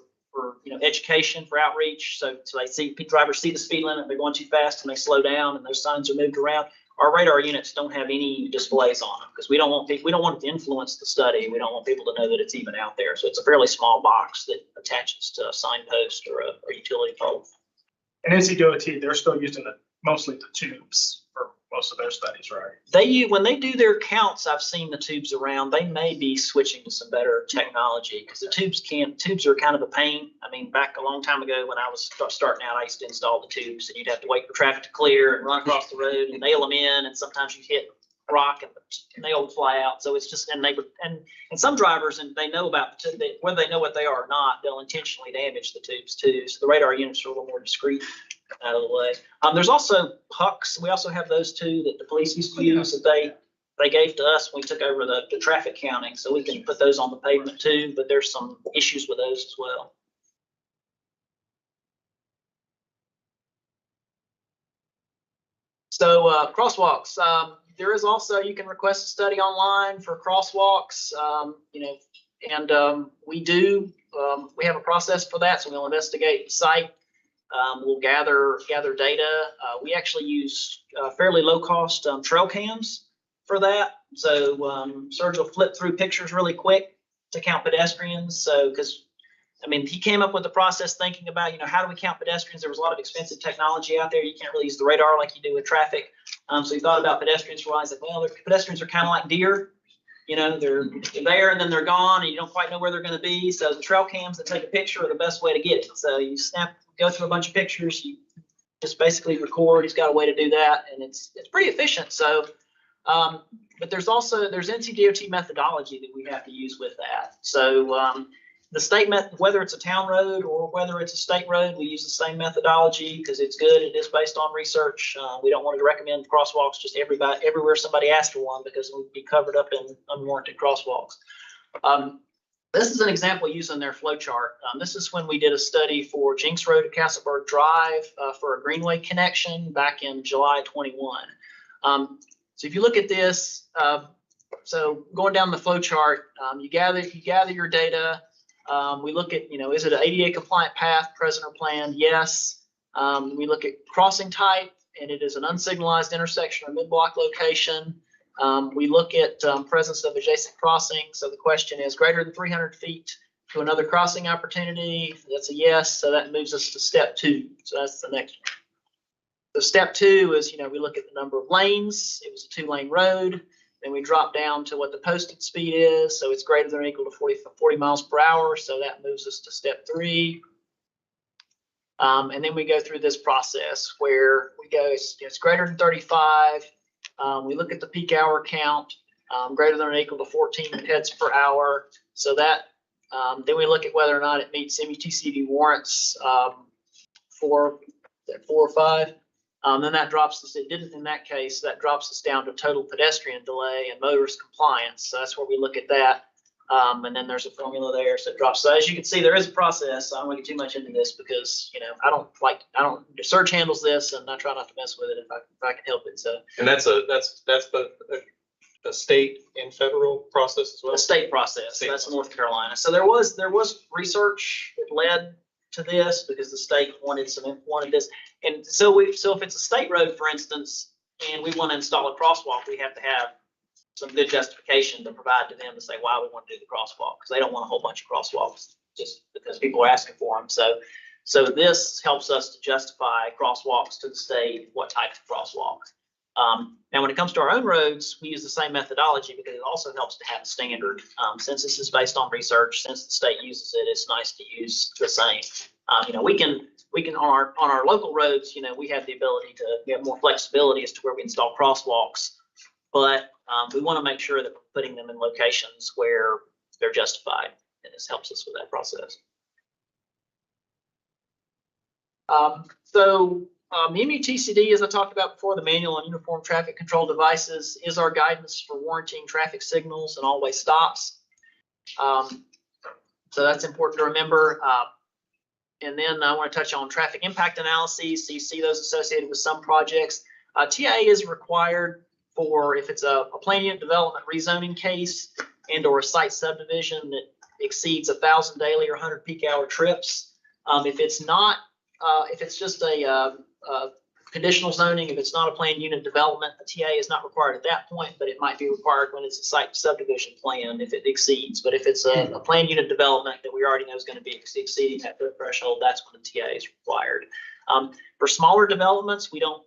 education, for outreach. So they see, drivers see the speed limit, they're going too fast and they slow down and those signs are moved around. Our radar units don't have any displays on them because we don't want it to influence the study. We don't want people to know that it's even out there. So it's a fairly small box that attaches to a signpost or a utility pole. And NCDOT, they're still using mostly the tubes for most of their studies, right? When they do their counts, I've seen the tubes around. They may be switching to some better technology because the tubes are kind of a pain. I mean, back a long time ago when I was starting out, I used to install the tubes and you'd have to wait for traffic to clear and run across the road and nail them in. And sometimes you hit rock and they will fly out. So it's just, and some drivers, and they know about, whether they know what they are or not, they'll intentionally damage the tubes too. So the radar units are a little more discreet out of the way. There's also pucks. We also have those too that the police used to use that they gave to us when we took over the traffic counting. So we can put those on the pavement too, but there's some issues with those as well. So crosswalks, there is also, you can request a study online for crosswalks, we have a process for that. So we'll investigate the site. We'll gather data. We actually use fairly low cost trail cams for that. So Serge will flip through pictures really quick to count pedestrians. So, because he came up with the process thinking about, how do we count pedestrians? There was a lot of expensive technology out there. You can't really use the radar like you do with traffic. So he thought about pedestrians for a while. He's like, well, pedestrians are kind of like deer. They're there and then they're gone and you don't quite know where they're going to be. So the trail cams that take a picture are the best way to get it. So you go through a bunch of pictures, you just basically record. He's got a way to do that, and it's pretty efficient. So, but there's NCDOT methodology that we have to use with that. So the state method, whether it's a town road or whether it's a state road, we use the same methodology because it's good. It is based on research. We don't want to recommend crosswalks just everywhere somebody asks for one, because we'd be covered up in unwarranted crosswalks. This is an example using their flow chart. This is when we did a study for Jinks Road to Castleberg Drive for a Greenway connection back in July 21. So if you look at this, so going down the flow chart, you gather your data. We look at, is it an ADA compliant path, present or planned? Yes. We look at crossing type, and it is an unsignalized intersection or mid-block location. We look at presence of adjacent crossing. So the question is greater than 300 feet to another crossing opportunity. That's a yes. So that moves us to step 2. So that's the next one. So step 2 is, we look at the number of lanes. It was a 2-lane road. Then we drop down to what the posted speed is. So it's greater than or equal to 40 miles per hour. So that moves us to step 3. And then we go through this process where we go, it's greater than 35. We look at the peak hour count, greater than or equal to 14 heads per hour. So that, then we look at whether or not it meets MUTCD warrants for 4 or 5. Then that drops us, it didn't in that case, that drops us down to total pedestrian delay and motorist compliance. So that's where we look at that. And then there's a formula there. So it drops. So as you can see, there is a process. I don't want to get too much into this because, Serge handles this and I try not to mess with it if I can help it. So. And that's both a state and federal process as well? A state process. So that's North Carolina. So there was research that led to this because the state wanted this. And so if it's a state road, for instance, and we want to install a crosswalk, we have to have some good justification to provide to them to say why we want to do the crosswalk, because they don't want a whole bunch of crosswalks just because people are asking for them. So this helps us to justify crosswalks to the state, what types of crosswalks. Now, when it comes to our own roads, we use the same methodology because it also helps to have a standard. Since this is based on research, since the state uses it, it's nice to use the same. We can on our local roads, we have the ability to get more flexibility as to where we install crosswalks, but we want to make sure that we're putting them in locations where they're justified, and this helps us with that process. MUTCD, as I talked about before, the Manual on Uniform Traffic Control Devices, is our guidance for warranting traffic signals and all-way stops. So that's important to remember. And then I want to touch on traffic impact analyses. So you see those associated with some projects. TIA is required for if it's a plan unit development rezoning case and or a site subdivision that exceeds 1,000 daily or 100 peak hour trips. If it's not, if it's just a conditional zoning, if it's not a planned unit development, a TA is not required at that point, but it might be required when it's a site subdivision plan if it exceeds. But if it's a planned unit development that we already know is going to be exceeding that threshold, that's when the TA is required. For smaller developments, we don't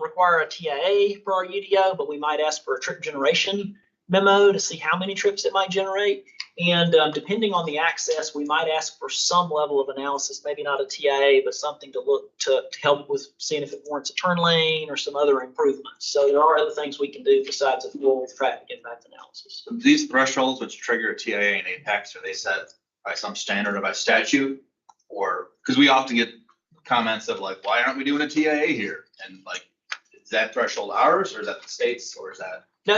require a TIA for our UDO, but we might ask for a trip generation memo to see how many trips it might generate. And depending on the access, we might ask for some level of analysis, maybe not a TIA, but something to look to help with seeing if it warrants a turn lane or some other improvements. So there are other things we can do besides a full traffic impact analysis. These thresholds which trigger a TIA and apex, are they set by some standard or by statute? Or, because we often get comments of like, why aren't we doing a TIA here? And like, is that threshold ours or is that the state's or is that? No,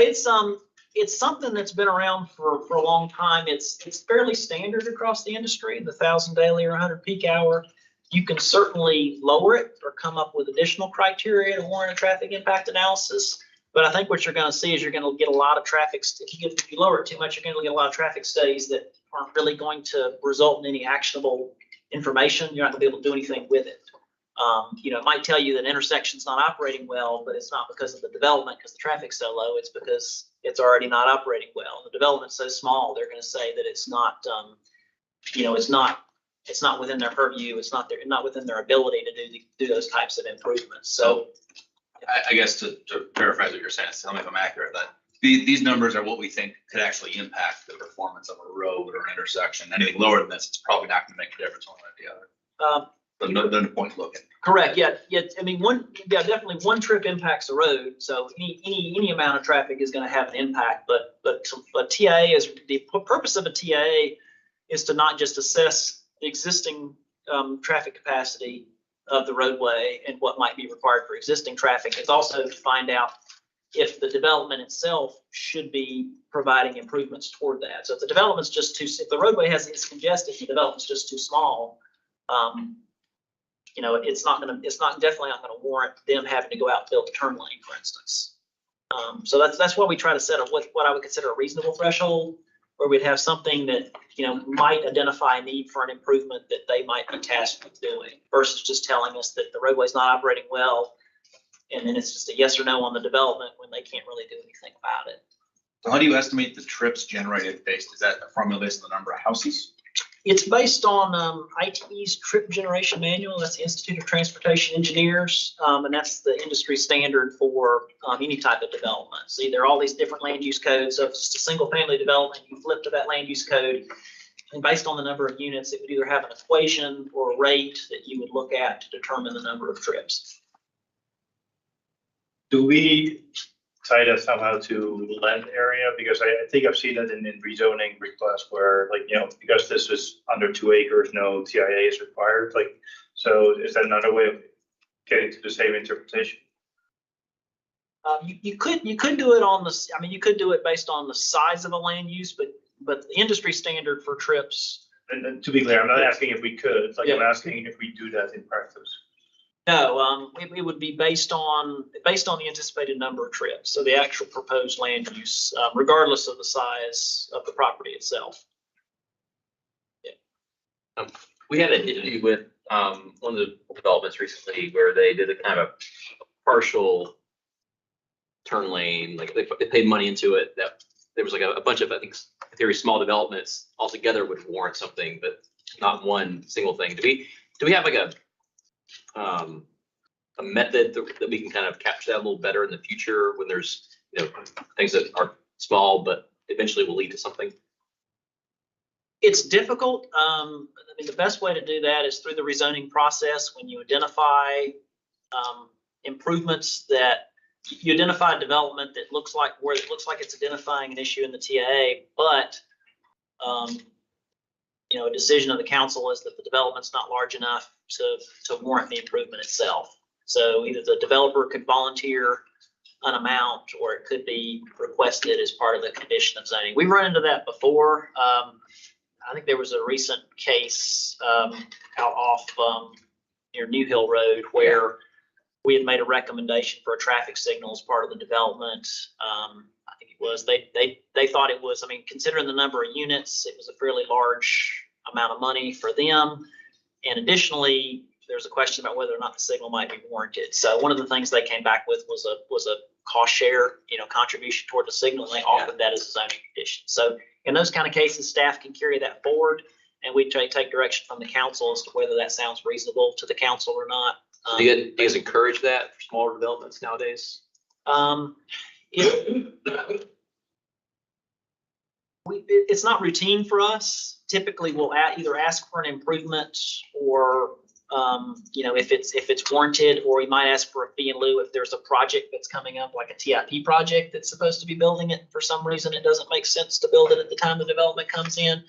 it's something that's been around for a long time. It's fairly standard across the industry, the 1,000 daily or 100 peak hour. You can certainly lower it or come up with additional criteria to warrant a traffic impact analysis. But I think what you're going to see is you're going to get a lot of traffic. If you lower it too much, you're going to get a lot of traffic studies that aren't really going to result in any actionable information. You're not going to be able to do anything with it. It might tell you that intersection's not operating well, but it's not because of the development, because the traffic's so low. It's because it's already not operating well. The development's so small, they're going to say that it's not, it's not within their purview. It's not within their ability to do those types of improvements. So, I guess to paraphrase what you're saying, tell me if I'm accurate, that these numbers are what we think could actually impact the performance of a road or an intersection. Anything lower than this, it's probably not going to make a difference one way or the other. But no point looking. Correct. Yeah. I mean, definitely one trip impacts the road. So any amount of traffic is going to have an impact. But a TIA is the purpose of a TIA is to not just assess the existing traffic capacity of the roadway and what might be required for existing traffic. It's also to find out if the development itself should be providing improvements toward that. So if the development's just if the roadway is congested, the development's just too small. It's definitely not going to warrant them having to go out and build a turn lane, for instance. So that's why we try to set up what I would consider a reasonable threshold, where we'd have something that, might identify a need for an improvement that they might be tasked with doing versus just telling us that the roadway's not operating well. And then it's just a yes or no on the development when they can't really do anything about it. So how do you estimate the trips generated is that a formula based on the number of houses? It's based on ITE's trip generation manual. That's the Institute of Transportation Engineers. And that's the industry standard for any type of development. See, there are all these different land use codes. So if it's just a single family development, you flip to that land use code. And based on the number of units, it would either have an equation or a rate that you would look at to determine the number of trips. Do we tie that somehow to land area? Because I think I've seen that in rezoning requests where because this is under 2 acres, no TIA is required. So is that another way of getting to the same interpretation? You could do it you could do it based on the size of a land use, but the industry standard for trips. And to be clear, I'm not asking if we could, I'm asking if we do that in practice. No, it would be based on the anticipated number of trips. So the actual proposed land use, regardless of the size of the property itself. Yeah. We had an issue with one of the developments recently where they did a kind of a partial turn lane, like they paid money into it. That there was like a bunch of, I think, very small developments altogether would warrant something, but not one single thing. Do we have like a method that we can kind of capture that a little better in the future when there's things that are small but eventually will lead to something? It's difficult. The best way to do that is through the rezoning process. When you identify improvements that you identify development that looks like it's identifying an issue in the TIA, but a decision of the council is that the development's not large enough to warrant the improvement itself. So either the developer could volunteer an amount or it could be requested as part of the condition of zoning. We've run into that before. I think there was a recent case out off near New Hill Road where we had made a recommendation for a traffic signal as part of the development. I think it was, they thought it was, considering the number of units, it was a fairly large amount of money for them. And additionally, there's a question about whether or not the signal might be warranted. So one of the things they came back with was a cost share, contribution toward the signal, and they offered that as a zoning condition. So in those kind of cases, staff can carry that forward, and we take direction from the council as to whether that sounds reasonable to the council or not. Do you guys encourage that for smaller developments nowadays? It's not routine for us. Typically, we'll either ask for an improvement or, if it's warranted, or we might ask for a fee in lieu if there's a project that's coming up, like a TIP project that's supposed to be building it. For some reason, it doesn't make sense to build it at the time the development comes in.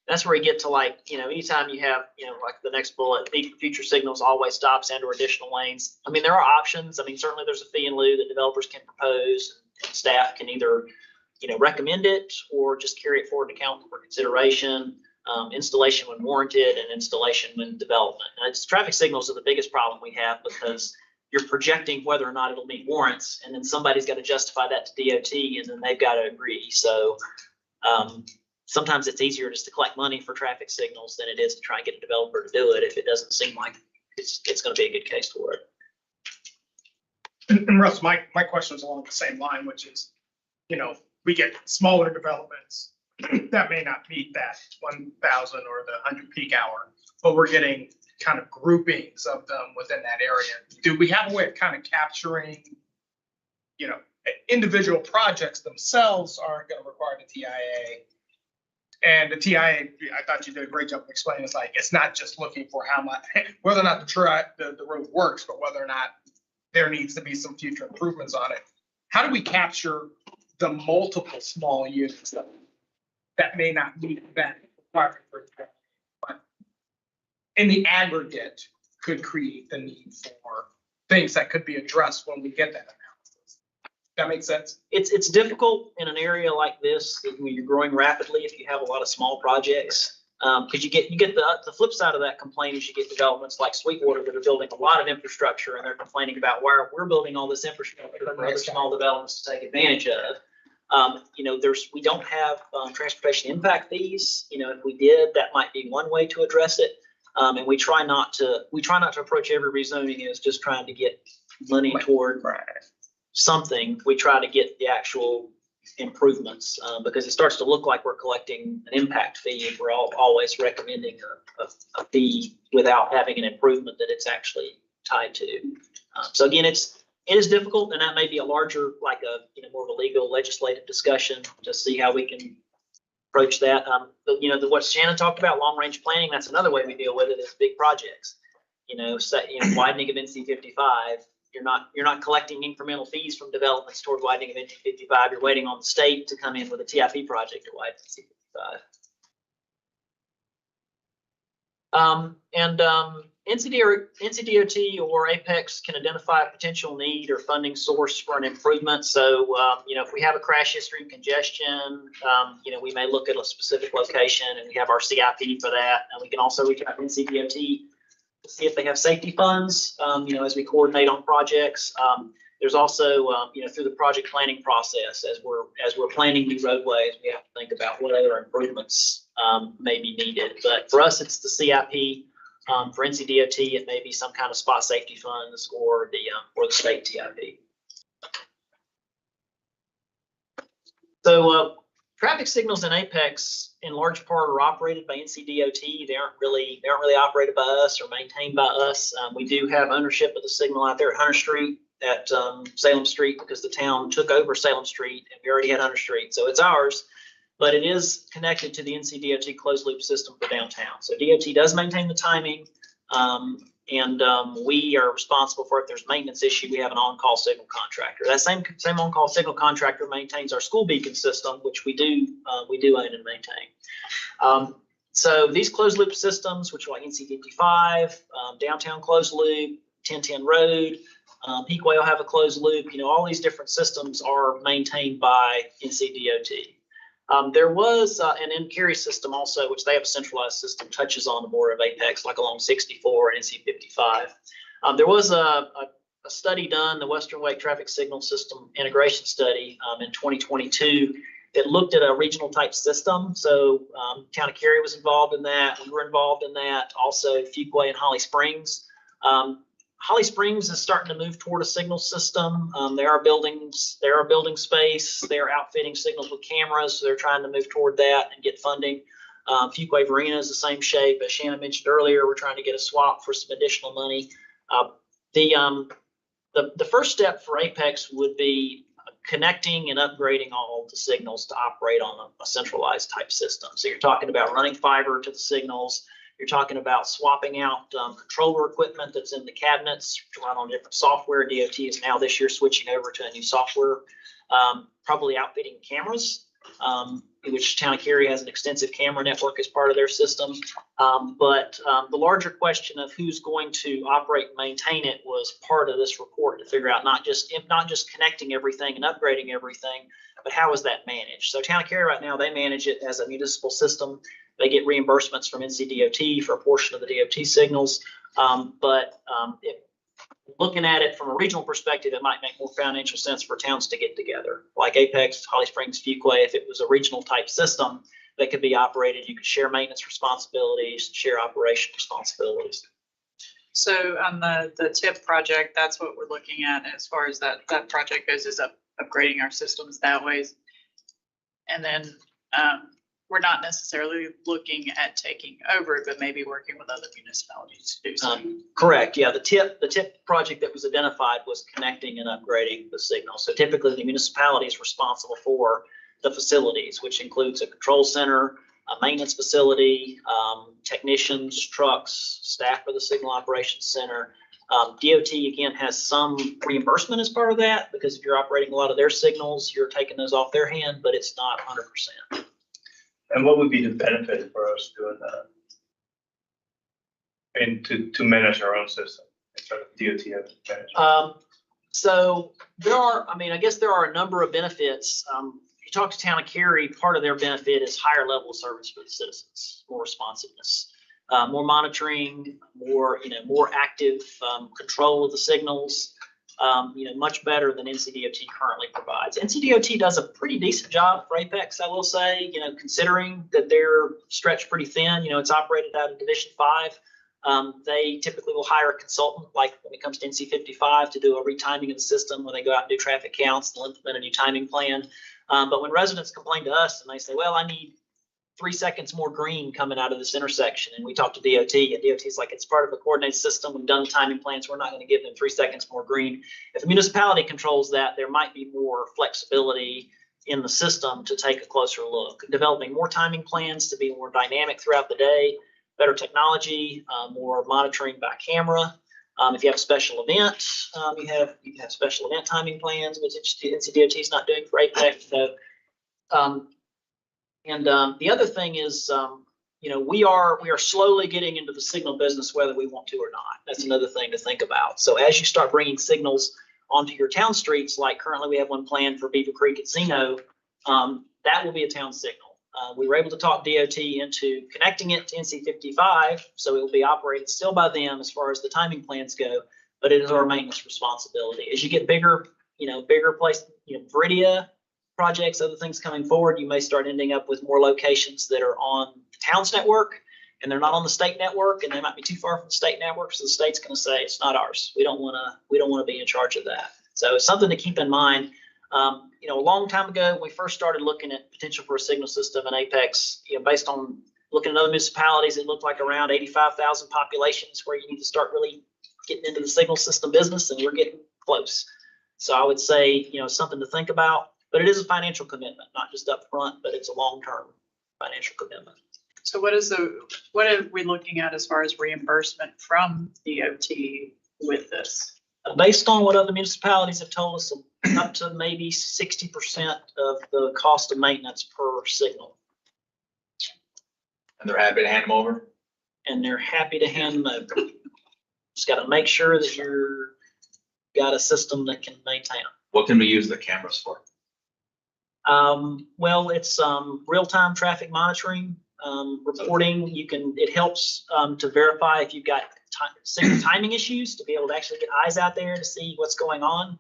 That's where you get to anytime you have, like the next bullet, future signals, always stops and or additional lanes. I mean, there are options. I mean, certainly there's a fee in lieu that developers can propose, and staff can either recommend it or just carry it forward to council for consideration, installation when warranted and installation when development. And traffic signals are the biggest problem we have because you're projecting whether or not it'll meet warrants, and then somebody's got to justify that to DOT, and then they've got to agree. So sometimes it's easier just to collect money for traffic signals than it is to try and get a developer to do it if it doesn't seem like it's going to be a good case for it. And Russ, my question is along the same line, which is, we get smaller developments that may not meet that 1,000 or the 100 peak hour, but we're getting kind of groupings of them within that area. Do we have a way of kind of capturing, individual projects themselves aren't going to require the TIA? And the TIA, I thought you did a great job of explaining, it's not just looking for how much, whether or not the road works, but whether or not there needs to be some future improvements on it. How do we capture the multiple small units that may not meet that requirement for it, but in the aggregate could create the need for things that could be addressed when we get that analysis? That makes sense? It's difficult in an area like this when you're growing rapidly if you have a lot of small projects. Because you get the flip side of that complaint is you get developments like Sweetwater that are building a lot of infrastructure, and they're complaining about why we're building all this infrastructure for other small developments to take advantage of. We don't have transportation impact fees. If we did, that might be one way to address it. And we try not to approach every rezoning as just trying to get money toward something. We try to get the actual improvements because it starts to look like we're collecting an impact fee if we're always recommending a fee without having an improvement that it's actually tied to. So again, it is difficult, and that may be a larger, more of a legal legislative discussion to see how we can approach that. What Shannon talked about, long range planning, that's another way we deal with it is big projects. Widening of NC 55. You're not collecting incremental fees from developments toward widening of NC 55. You're waiting on the state to come in with a TIP project to widen NC 55. NCDOT or Apex can identify a potential need or funding source for an improvement. So, if we have a crash history and congestion, we may look at a specific location and we have our CIP for that. And we can also reach out to NCDOT to see if they have safety funds, as we coordinate on projects. There's also, through the project planning process, as we're planning new roadways, we have to think about what other improvements may be needed. But for us, it's the CIP. For NCDOT, it may be some kind of spot safety funds or the state TIP. So traffic signals in Apex, in large part, are operated by NCDOT. They aren't really operated by us or maintained by us. We do have ownership of the signal out there at Hunter Street, at Salem Street, because the town took over Salem Street and we already had Hunter Street, so it's ours. But it is connected to the NCDOT closed loop system for downtown. So DOT does maintain the timing, and we are responsible for if there's a maintenance issue, we have an on-call signal contractor. That same on-call signal contractor maintains our school beacon system, which we do own and maintain. So these closed loop systems, which are like NC 55, downtown closed loop, 1010 Road, Peakway will have a closed loop. All these different systems are maintained by NCDOT. There was an in-carry system also, which they have a centralized system, touches on the border of Apex, like along 64 and NC 55. There was a study done, the Western Wake Traffic Signal System Integration Study in 2022 that looked at a regional type system. So Town of Cary was involved in that. We were involved in that. Also Fuquay and Holly Springs. Holly Springs is starting to move toward a signal system. They are building space. They are outfitting signals with cameras. So they're trying to move toward that and get funding. Fuquay Varina is the same shape. As Shannon mentioned earlier, we're trying to get a swap for some additional money. The first step for Apex would be connecting and upgrading all the signals to operate on a centralized type system. So you're talking about running fiber to the signals. You're talking about swapping out controller equipment that's in the cabinets to run on different software. DOT is now this year switching over to a new software, probably outfitting cameras, which Town of Cary has an extensive camera network as part of their system. But the larger question of who's going to operate and maintain it was part of this report to figure out not just connecting everything and upgrading everything, but how is that managed? So Town of Cary right now, they manage it as a municipal system. They get reimbursements from NCDOT for a portion of the DOT signals. Looking at it from a regional perspective, it might make more financial sense for towns to get together, like Apex, Holly Springs, Fuquay. If it was a regional type system that could be operated, you could share maintenance responsibilities, share operation responsibilities. So on the TIP project, that's what we're looking at as far as that project goes, is upgrading our systems that way. And then we're not necessarily looking at taking over, but maybe working with other municipalities to do something. Correct. Yeah, the TIP project that was identified was connecting and upgrading the signal. So typically the municipality is responsible for the facilities, which includes a control center, a maintenance facility, technicians, trucks, staff for the signal operations center. DOT again has some reimbursement as part of that, because if you're operating a lot of their signals, you're taking those off their hand, but it's not 100%. And what would be the benefit for us doing that? And to manage our own system instead of DOT having to manage? So there are, I guess there are a number of benefits. You talk to Town of Cary, part of their benefit is higher level of service for the citizens, more responsiveness, more monitoring, more active control of the signals. Much better than NCDOT currently provides. NCDOT does a pretty decent job for Apex, I will say, considering that they're stretched pretty thin. It's operated out of Division 5. They typically will hire a consultant, like when it comes to NC 55, to do a retiming of the system when they go out and do traffic counts. They'll implement a new timing plan. But when residents complain to us and they say, well, I need 3 seconds more green coming out of this intersection, and we talk to DOT, and DOT's like, it's part of a coordinated system. We've done the timing plans. We're not going to give them 3 seconds more green. If the municipality controls that, there might be more flexibility in the system to take a closer look, developing more timing plans to be more dynamic throughout the day, better technology, more monitoring by camera. If you have a special event, you have special event timing plans, which NCDOT is not doing for Apex. So, the other thing is, we are slowly getting into the signal business, whether we want to or not. That's another thing to think about. So as you start bringing signals onto your town streets, like currently we have one planned for Beaver Creek at Zeno, that will be a town signal. We were able to talk DOT into connecting it to NC 55, so it will be operated still by them as far as the timing plans go, but it is our maintenance responsibility. As you get bigger place, Viridia projects, other things coming forward, you may start ending up with more locations that are on the town's network and they're not on the state network, and they might be too far from the state network. So the state's going to say it's not ours. We don't want to be in charge of that. So it's something to keep in mind. A long time ago, when we first started looking at potential for a signal system in Apex, based on looking at other municipalities, it looked like around 85,000 populations where you need to start really getting into the signal system business, and we're getting close. So I would say, something to think about. But it is a financial commitment, not just up front, but it's a long-term financial commitment. So what are we looking at as far as reimbursement from DOT with this? Based on what other municipalities have told us, up to maybe 60% of the cost of maintenance per signal. And they're happy to hand them over? And they're happy to hand them over. Just got to make sure that you're got a system that can maintain them. What can we use the cameras for? Well, it's real-time traffic monitoring, reporting. It helps to verify if you've got signal timing issues, to be able to actually get eyes out there to see what's going on.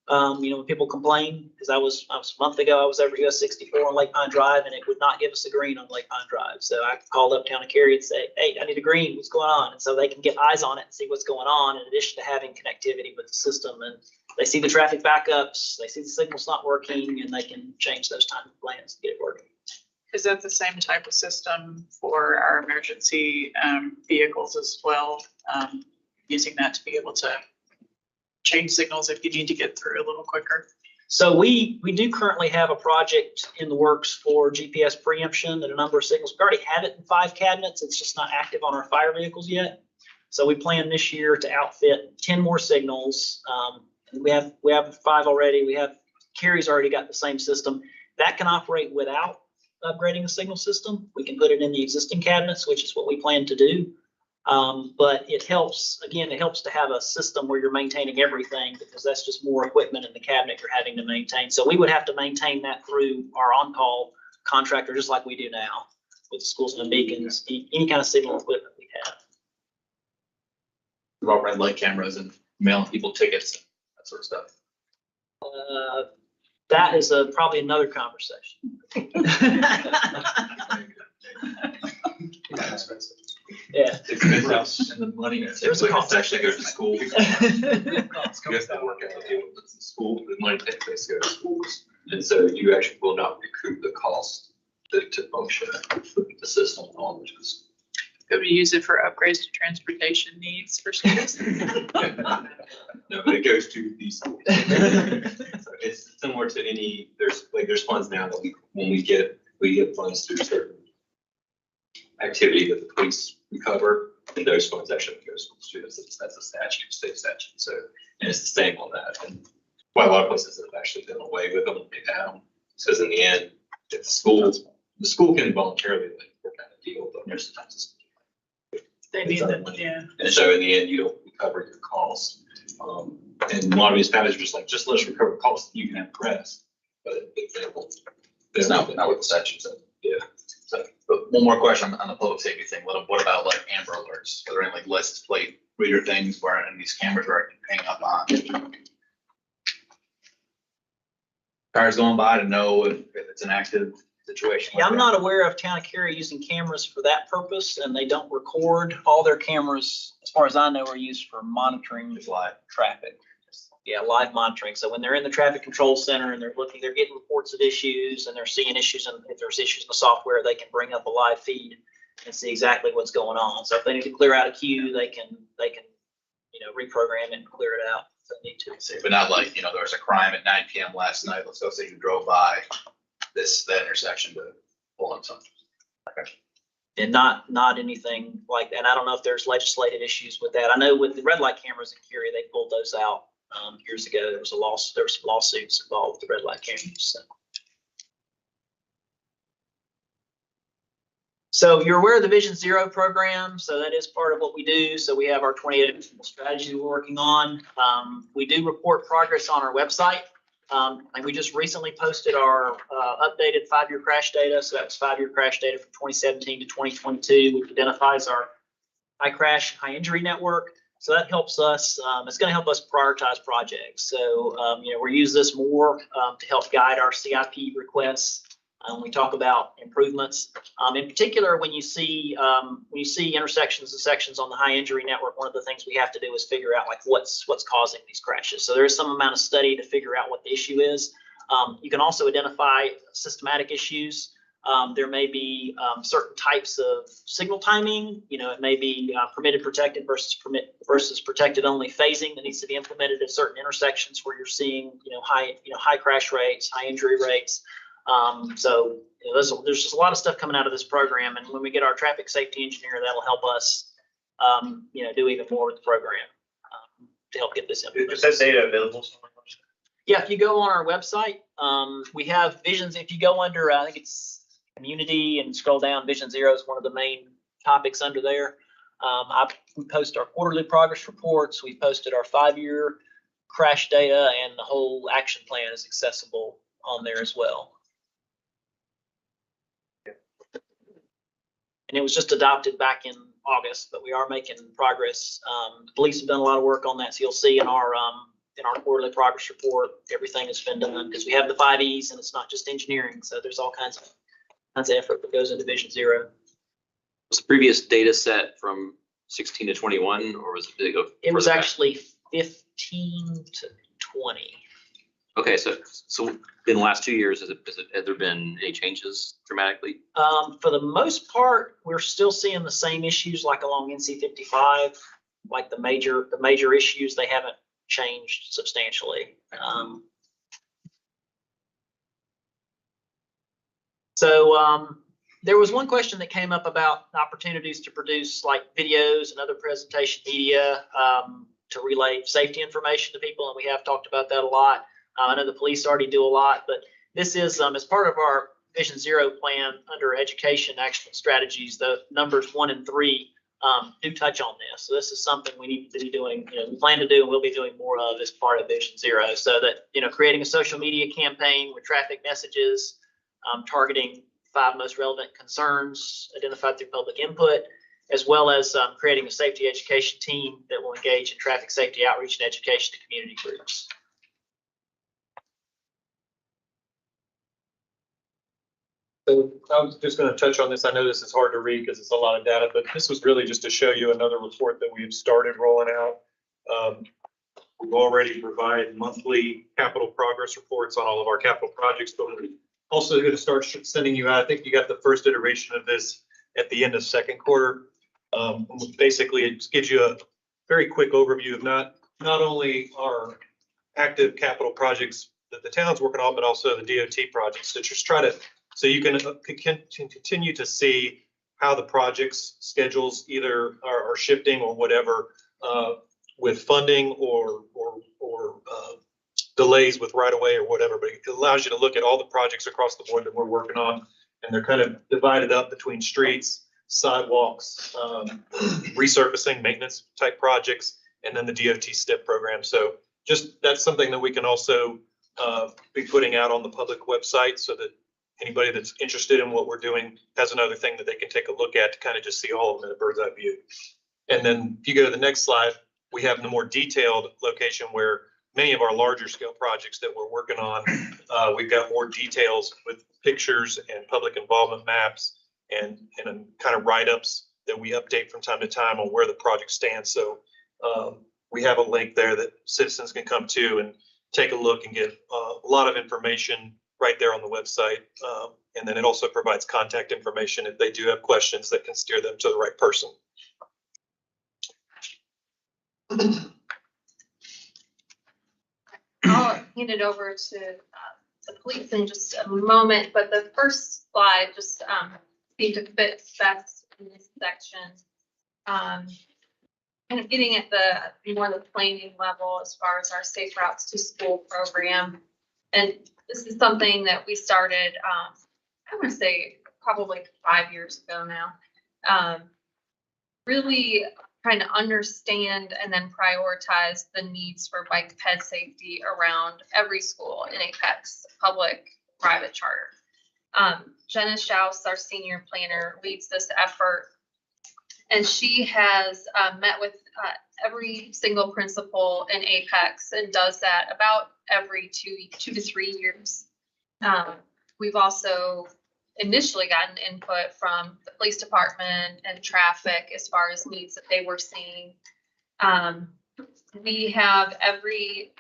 When people complain, because I was a month ago, I was over US 64 on Lake Pine Drive, and it would not give us a green on Lake Pine Drive. So I called up Town of Cary and said, hey, I need a green, what's going on? And so they can get eyes on it and see what's going on, in addition to having connectivity with the system. And they see the traffic backups, they see the signal's not working, and they can change those timing plans to get it working. Is that the same type of system for our emergency vehicles as well? Using that to be able to change signals if you need to get through a little quicker? So we do currently have a project in the works for GPS preemption and a number of signals. We already have it in 5 cabinets. It's just not active on our fire vehicles yet. So we plan this year to outfit 10 more signals. We have 5 already. We have Carrie's already got the same system that can operate without upgrading the signal system. We can put it in the existing cabinets, which is what we plan to do. But it helps to have a system where you're maintaining everything, because that's just more equipment in the cabinet you're having to maintain. So we would have to maintain that through our on-call contractor, just like we do now with the schools and beacons, any kind of signal equipment we have. About red light cameras and mailing people tickets, and that sort of stuff. That is probably another conversation. Yeah. It's expensive and the money. There's a cost. Actually goes to school. You have to work out the deal with the school, the money takes place to go to schools. And so you actually will not recoup the cost to function the system on which is. Could we use it for upgrades to transportation needs for students? No, but it goes to these schools. So it's similar to any, there's funds now that we get funds through certain activity that the police recover, and those funds actually go to school students. That's a statute, state statute. So, and it's the same on that. And quite a lot of places have actually done away with them now. Because in the end, if the school can voluntarily work out a deal, but there's sometimes They need that, yeah. and so in the end, you don't recover your costs. And a lot of these managers are just like, just let us recover costs, you can have the rest. But It's not what the statute said. Yeah. So, but one more question on the public safety thing. What about like Amber Alerts? Are there any like license plate reader things where any of these cameras are hanging up on? Cars going by to know if it's an active situation. Yeah, like I'm that? not aware of Town of Cary using cameras for that purpose, and they don't record. All their cameras, as far as I know, are used for monitoring live traffic. Yeah, live monitoring. So when they're in the traffic control center and they're getting reports of issues and they're seeing issues, and if there's issues in the software, they can bring up a live feed and see exactly what's going on. So if they need to clear out a queue, they can, reprogram it and clear it out if they need to. But not like, there was a crime at 9 PM last night. Let's go say you drove by the intersection to pull on something. Okay. And not anything like that. And I don't know if there's legislative issues with that. I know with the red light cameras in Cary, they pulled those out years ago. There were some lawsuits involved with the red light cameras. So you're aware of the Vision Zero program. So that is part of what we do. So we have our 28 strategy we're working on. We do report progress on our website. And we just recently posted our updated 5-year crash data. So that's 5-year crash data from 2017 to 2022, which identifies our high crash, high injury network. So that helps us. It's going to help us prioritize projects. So we'll use this more to help guide our CIP requests. We talk about improvements. In particular, when you see intersections and sections on the high injury network, one of the things we have to do is figure out like what's causing these crashes. So there is some amount of study to figure out what the issue is. You can also identify systematic issues. There may be certain types of signal timing. It may be permitted protected versus protected only phasing that needs to be implemented at certain intersections where you're seeing high crash rates, high injury rates. So there's just a lot of stuff coming out of this program, and when we get our traffic safety engineer, that'll help us, do even more with the program to help get this implemented. Is that data available somewhere? Yeah, if you go on our website, we have visions. If you go under, I think it's community and scroll down, Vision Zero is one of the main topics under there. We post our quarterly progress reports. We posted our 5-year crash data, and the whole action plan is accessible on there as well. And it was just adopted back in August, but we are making progress. The police have done a lot of work on that. So you'll see in our quarterly progress report, everything has been done because we have the 5 E's and it's not just engineering. So there's all kinds of effort that goes into Vision Zero. Was the previous data set from 16 to 21, or was it? It was actually 15 to 20. Okay, so in the last 2 years, has there been any changes dramatically? For the most part, we're still seeing the same issues like along NC 55, like the major issues, they haven't changed substantially. So there was one question that came up about opportunities to produce like videos and other presentation media to relay safety information to people, and we have talked about that a lot. I know the police already do a lot, but this is as part of our Vision Zero plan under education action strategies. The numbers 1 and 3 do touch on this. So this is something we need to be doing, we plan to do and we'll be doing more of as part of Vision Zero. So that, creating a social media campaign with traffic messages, targeting 5 most relevant concerns identified through public input, as well as creating a safety education team that will engage in traffic safety outreach and education to community groups. So I was just going to touch on this. I know this is hard to read because it's a lot of data, but this was really just to show you another report that we've started rolling out. We've already provided monthly capital progress reports on all of our capital projects, but we're also going to start sending you out. I think you got the first iteration of this at the end of second quarter. Basically, it gives you a very quick overview of not only our active capital projects that the town's working on, but also the DOT projects to just try to, so you can continue to see how the projects schedules either are shifting or whatever with funding or delays with right of way or whatever. But it allows you to look at all the projects across the board that we're working on, and they're kind of divided up between streets, sidewalks, resurfacing, maintenance type projects, and then the DOT STIP program. So just that's something that we can also be putting out on the public website so that anybody that's interested in what we're doing has another thing that they can take a look at to kind of just see all of them in a bird's eye view. And then if you go to the next slide, we have the more detailed location where many of our larger scale projects that we're working on, we've got more details with pictures and public involvement maps and kind of write-ups that we update from time to time on where the project stands. So we have a link there that citizens can come to and take a look and get a lot of information right there on the website. And then it also provides contact information if they do have questions that can steer them to the right person. I'll hand it over to the police in just a moment, but the first slide just seemed to fit best in this section. Kind of getting at the more the planning level as far as our Safe Routes to School program. And this is something that we started, I want to say probably 5 years ago now. Really trying to understand and then prioritize the needs for bike ped safety around every school in Apex, public, private, charter. Jenna Schaus, our senior planner, leads this effort. And she has met with every single principal in Apex and does that about every 2 to 3 years. We've also initially gotten input from the police department and traffic as far as needs that they were seeing. We have every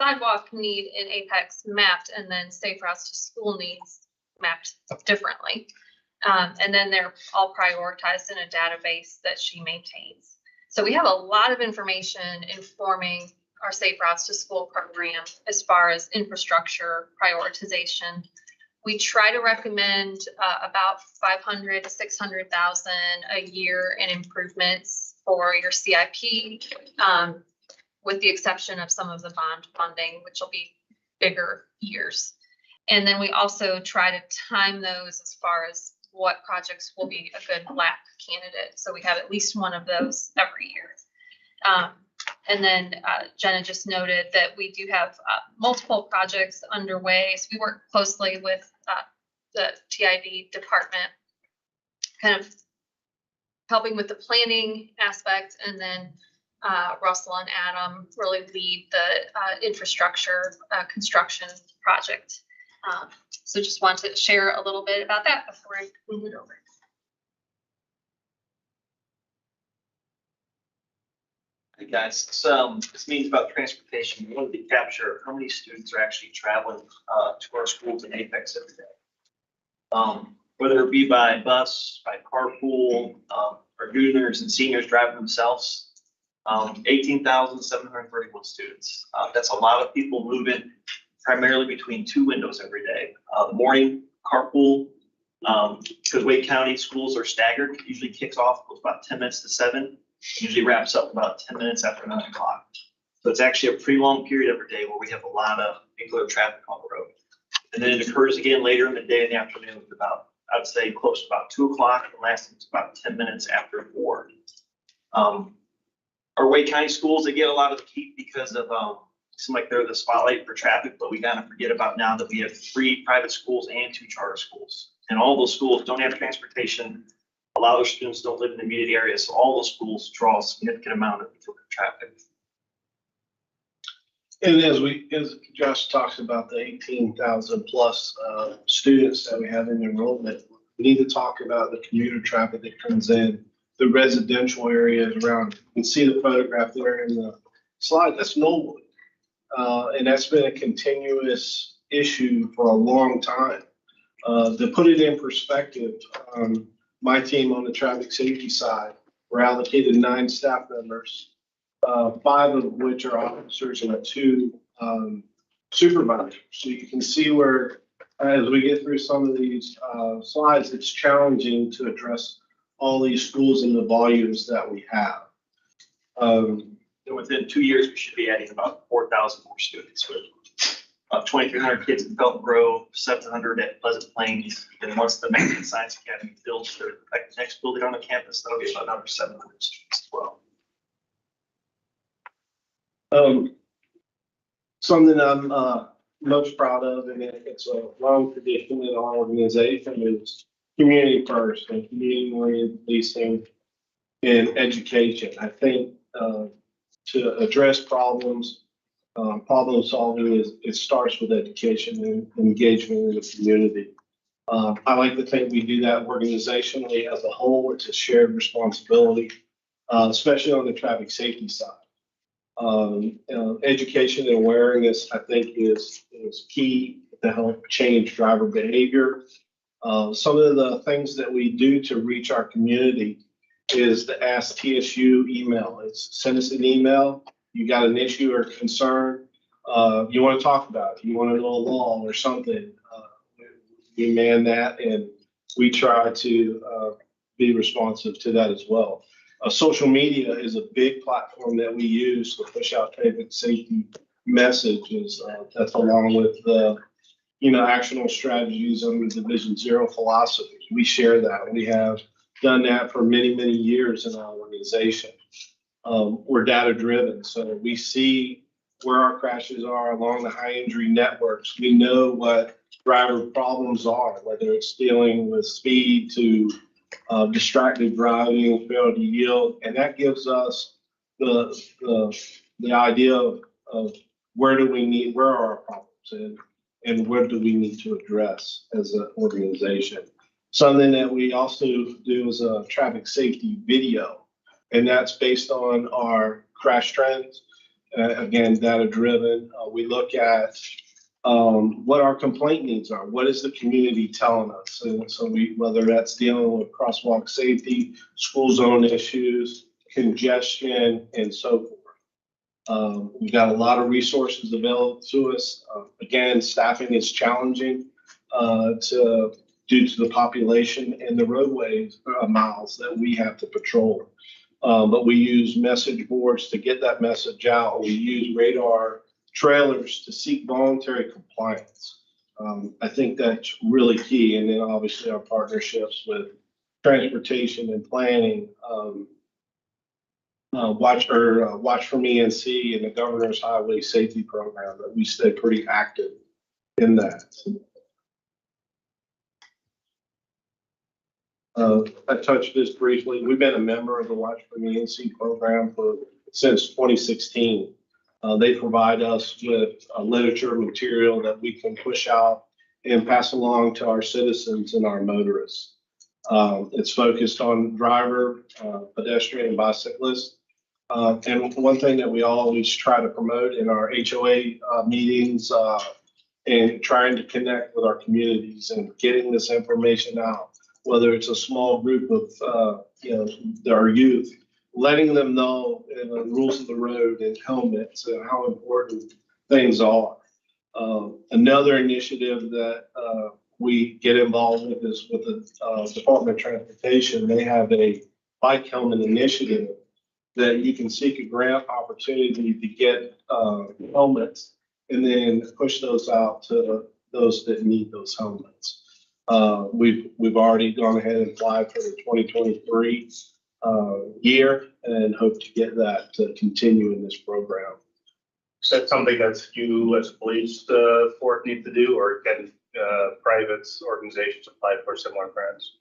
sidewalk need in Apex mapped, and then Safe Routes to School needs mapped differently. And then they're all prioritized in a database that she maintains. So we have a lot of information informing our Safe Routes to School program as far as infrastructure prioritization. We try to recommend about 500 to 600,000 a year in improvements for your CIP, with the exception of some of the bond funding, which will be bigger years. And then we also try to time those as far as what projects will be a good LAP candidate. So we have at least one of those every year. And then Jenna just noted that we do have multiple projects underway. So we work closely with the TID department, kind of helping with the planning aspect, and then Russell and Adam really lead the infrastructure construction project. So just want to share a little bit about that before I move it over. Hey guys, so this means about transportation. We wanted to capture how many students are actually traveling to our schools in Apex every day. Whether it be by bus, by carpool, or juniors and seniors driving themselves. 18,731 students. That's a lot of people moving primarily between 2 windows every day. The morning carpool Because Wake County schools are staggered, usually kicks off about 10 minutes to 7, usually wraps up about 10 minutes after 9 o'clock. So it's actually a pretty long period every day where we have a lot of vehicular traffic on the road. And then it occurs again later in the day in the afternoon, about, I'd say close to about 2 o'clock, and lasting about 10 minutes after 4. Our Wake County schools, they get a lot of the heat because of, seem like they're the spotlight for traffic, but we gotta forget about now that we have 3 private schools and 2 charter schools. And all those schools don't have transportation. A lot of their students don't live in the immediate area, so all those schools draw a significant amount of traffic. And as Josh talks about the 18,000 plus students that we have in enrollment, we need to talk about the commuter traffic that comes in, the residential areas around. You can see the photograph there in the slide. That's Knollwood. And that's been a continuous issue for a long time. To put it in perspective, my team on the traffic safety side, we're allocated 9 staff members, 5 of which are officers and 2 supervisors. So you can see where, as we get through some of these slides, it's challenging to address all these schools and the volumes that we have. And within 2 years, we should be adding about 4,000 more students. With about 2,300 kids in Felton Grove, 700 at Pleasant Plains. And once the Mexican Science Academy builds their next building on the campus, that'll be about another 700 students as well. Something I'm most proud of, and it's a long tradition in our organization, is community first and community policing and education. I think to address problems, problem solving it starts with education and engagement in the community. I like to think we do that organizationally as a whole. It's a shared responsibility, especially on the traffic safety side. Education and awareness, I think, is key to help change driver behavior. Some of the things that we do to reach our community is the Ask TSU email. It's send us an email. You got an issue or concern, you want to talk about it, you want to know a law or something. We man that, and we try to be responsive to that as well. Social media is a big platform that we use to push out traffic safety messages. That's along with actionable strategies under Division 0 philosophies. We share that. We have done that for many, many years in our organization. We're data driven, so we see where our crashes are along the high injury networks. We know what driver problems are, whether it's dealing with speed to distracted driving, failure to yield, and that gives us the idea of where are our problems and where do we need to address as an organization. Something that we also do is a traffic safety video, and that's based on our crash trends. Again, data driven. We look at what our complaint needs are. What is the community telling us? And so whether that's dealing with crosswalk safety, school zone issues, congestion, and so forth. We've got a lot of resources available to us. Again, staffing is challenging due to the population and the roadways miles that we have to patrol. But we use message boards to get that message out. We use radar trailers to seek voluntary compliance. I think that's really key. And then obviously our partnerships with transportation and planning, Watch from ENC and the Governor's Highway Safety Program, that we stay pretty active in that. I touched this briefly. We've been a member of the Watch from ENC program since 2016. They provide us with literature material that we can push out and pass along to our citizens and our motorists. It's focused on driver, pedestrian, and bicyclists. And one thing that we always try to promote in our HOA meetings and trying to connect with our communities and getting this information out, whether it's a small group of our youth, letting them know the rules of the road and helmets and how important things are. Another initiative that we get involved with is with the Department of Transportation. They have a bike helmet initiative that you can seek a grant opportunity to get helmets and then push those out to those that need those helmets. We've already gone ahead and applied for the 2023 year and hope to get that to continue in this program. Is that something that you as police force need to do, or can private organizations apply for similar grants?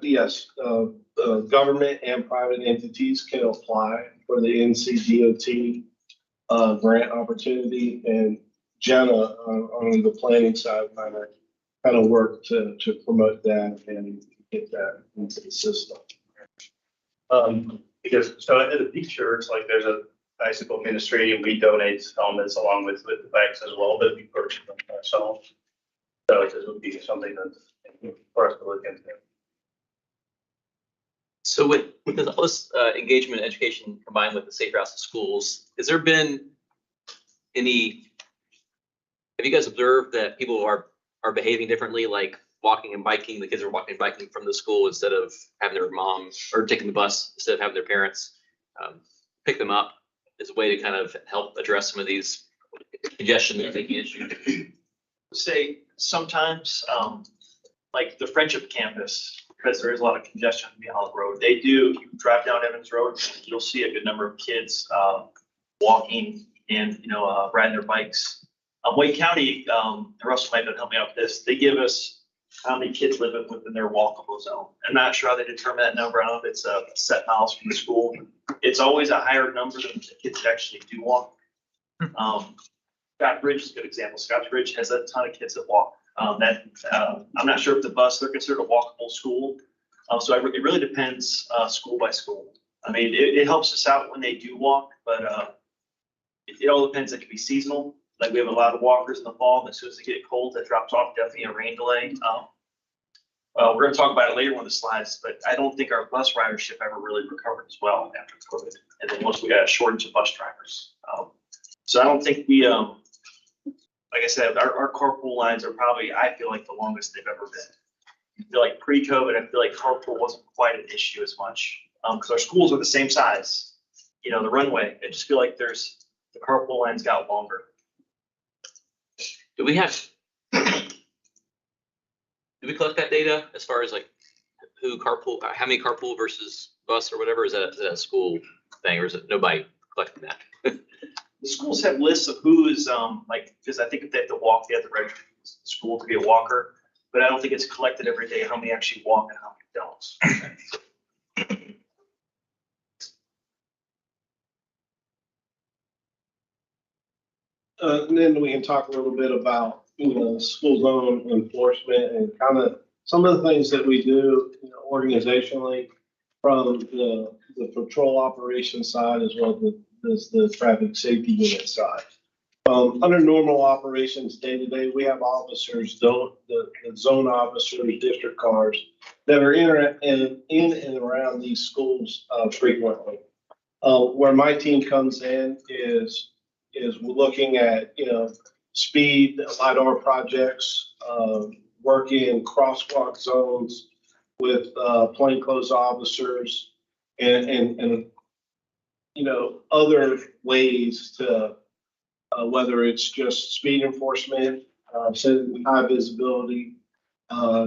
Yes, government and private entities can apply for the NCDOT grant opportunity, and Jenna on the planning side kind of work to promote that and get that into the system. Because so at the picture, it's like there's a bicycle ministry and we donate helmets along with the bikes as well, but we purchase them ourselves. So this would be something that for us to look into. So with all this engagement and education combined with the Safe Routes to Schools, has there been have you guys observed that people are behaving differently, like walking and biking, the kids are walking and biking from the school instead of having their mom, or taking the bus instead of having their parents pick them up as a way to kind of help address some of these congestion and taking issues? Say sometimes, like the Friendship Campus, because there is a lot of congestion on Meow Road. They do, if you drive down Evans Road, you'll see a good number of kids walking and, riding their bikes. Wake County, Russell might have helped me out with this. They give us how many kids live within their walkable zone. I'm not sure how they determine that number. I don't know if it's set miles from the school. It's always a higher number than the kids that actually do walk. Scott Bridge is a good example. Scott Bridge has a ton of kids that walk. I'm not sure if the bus, they're considered a walkable school. So it really depends school by school. I mean, it helps us out when they do walk, but it all depends. It can be seasonal. Like we have a lot of walkers in the fall, and as soon as they get cold, that drops off, definitely a rain delay. We're going to talk about it later on the slides, but I don't think our bus ridership ever really recovered as well after COVID. And then once we got a shortage of bus drivers. So I don't think we, like I said, our carpool lines are probably, I feel like, the longest they've ever been. I feel like pre-COVID, I feel like carpool wasn't quite an issue as much because our schools are the same size. The runway, I just feel like the carpool lines got longer. Do we collect that data as far as like who carpool, how many carpool versus bus or whatever? Is that a school thing, or is it nobody collecting that? The schools have lists of who is because I think if they have to walk, they have to register the school to be a walker. But I don't think it's collected every day how many actually walk and how many don't. And then we can talk a little bit about, school zone enforcement and kind of some of the things that we do organizationally from the patrol operation side as well as the traffic safety unit side. Under normal operations day to day, we have officers, the zone officers, district cars that are in and around these schools frequently. Where my team comes in is we're looking at, speed, LiDAR projects, working in crosswalk zones with plainclothes officers and other ways to, whether it's just speed enforcement, setting high visibility,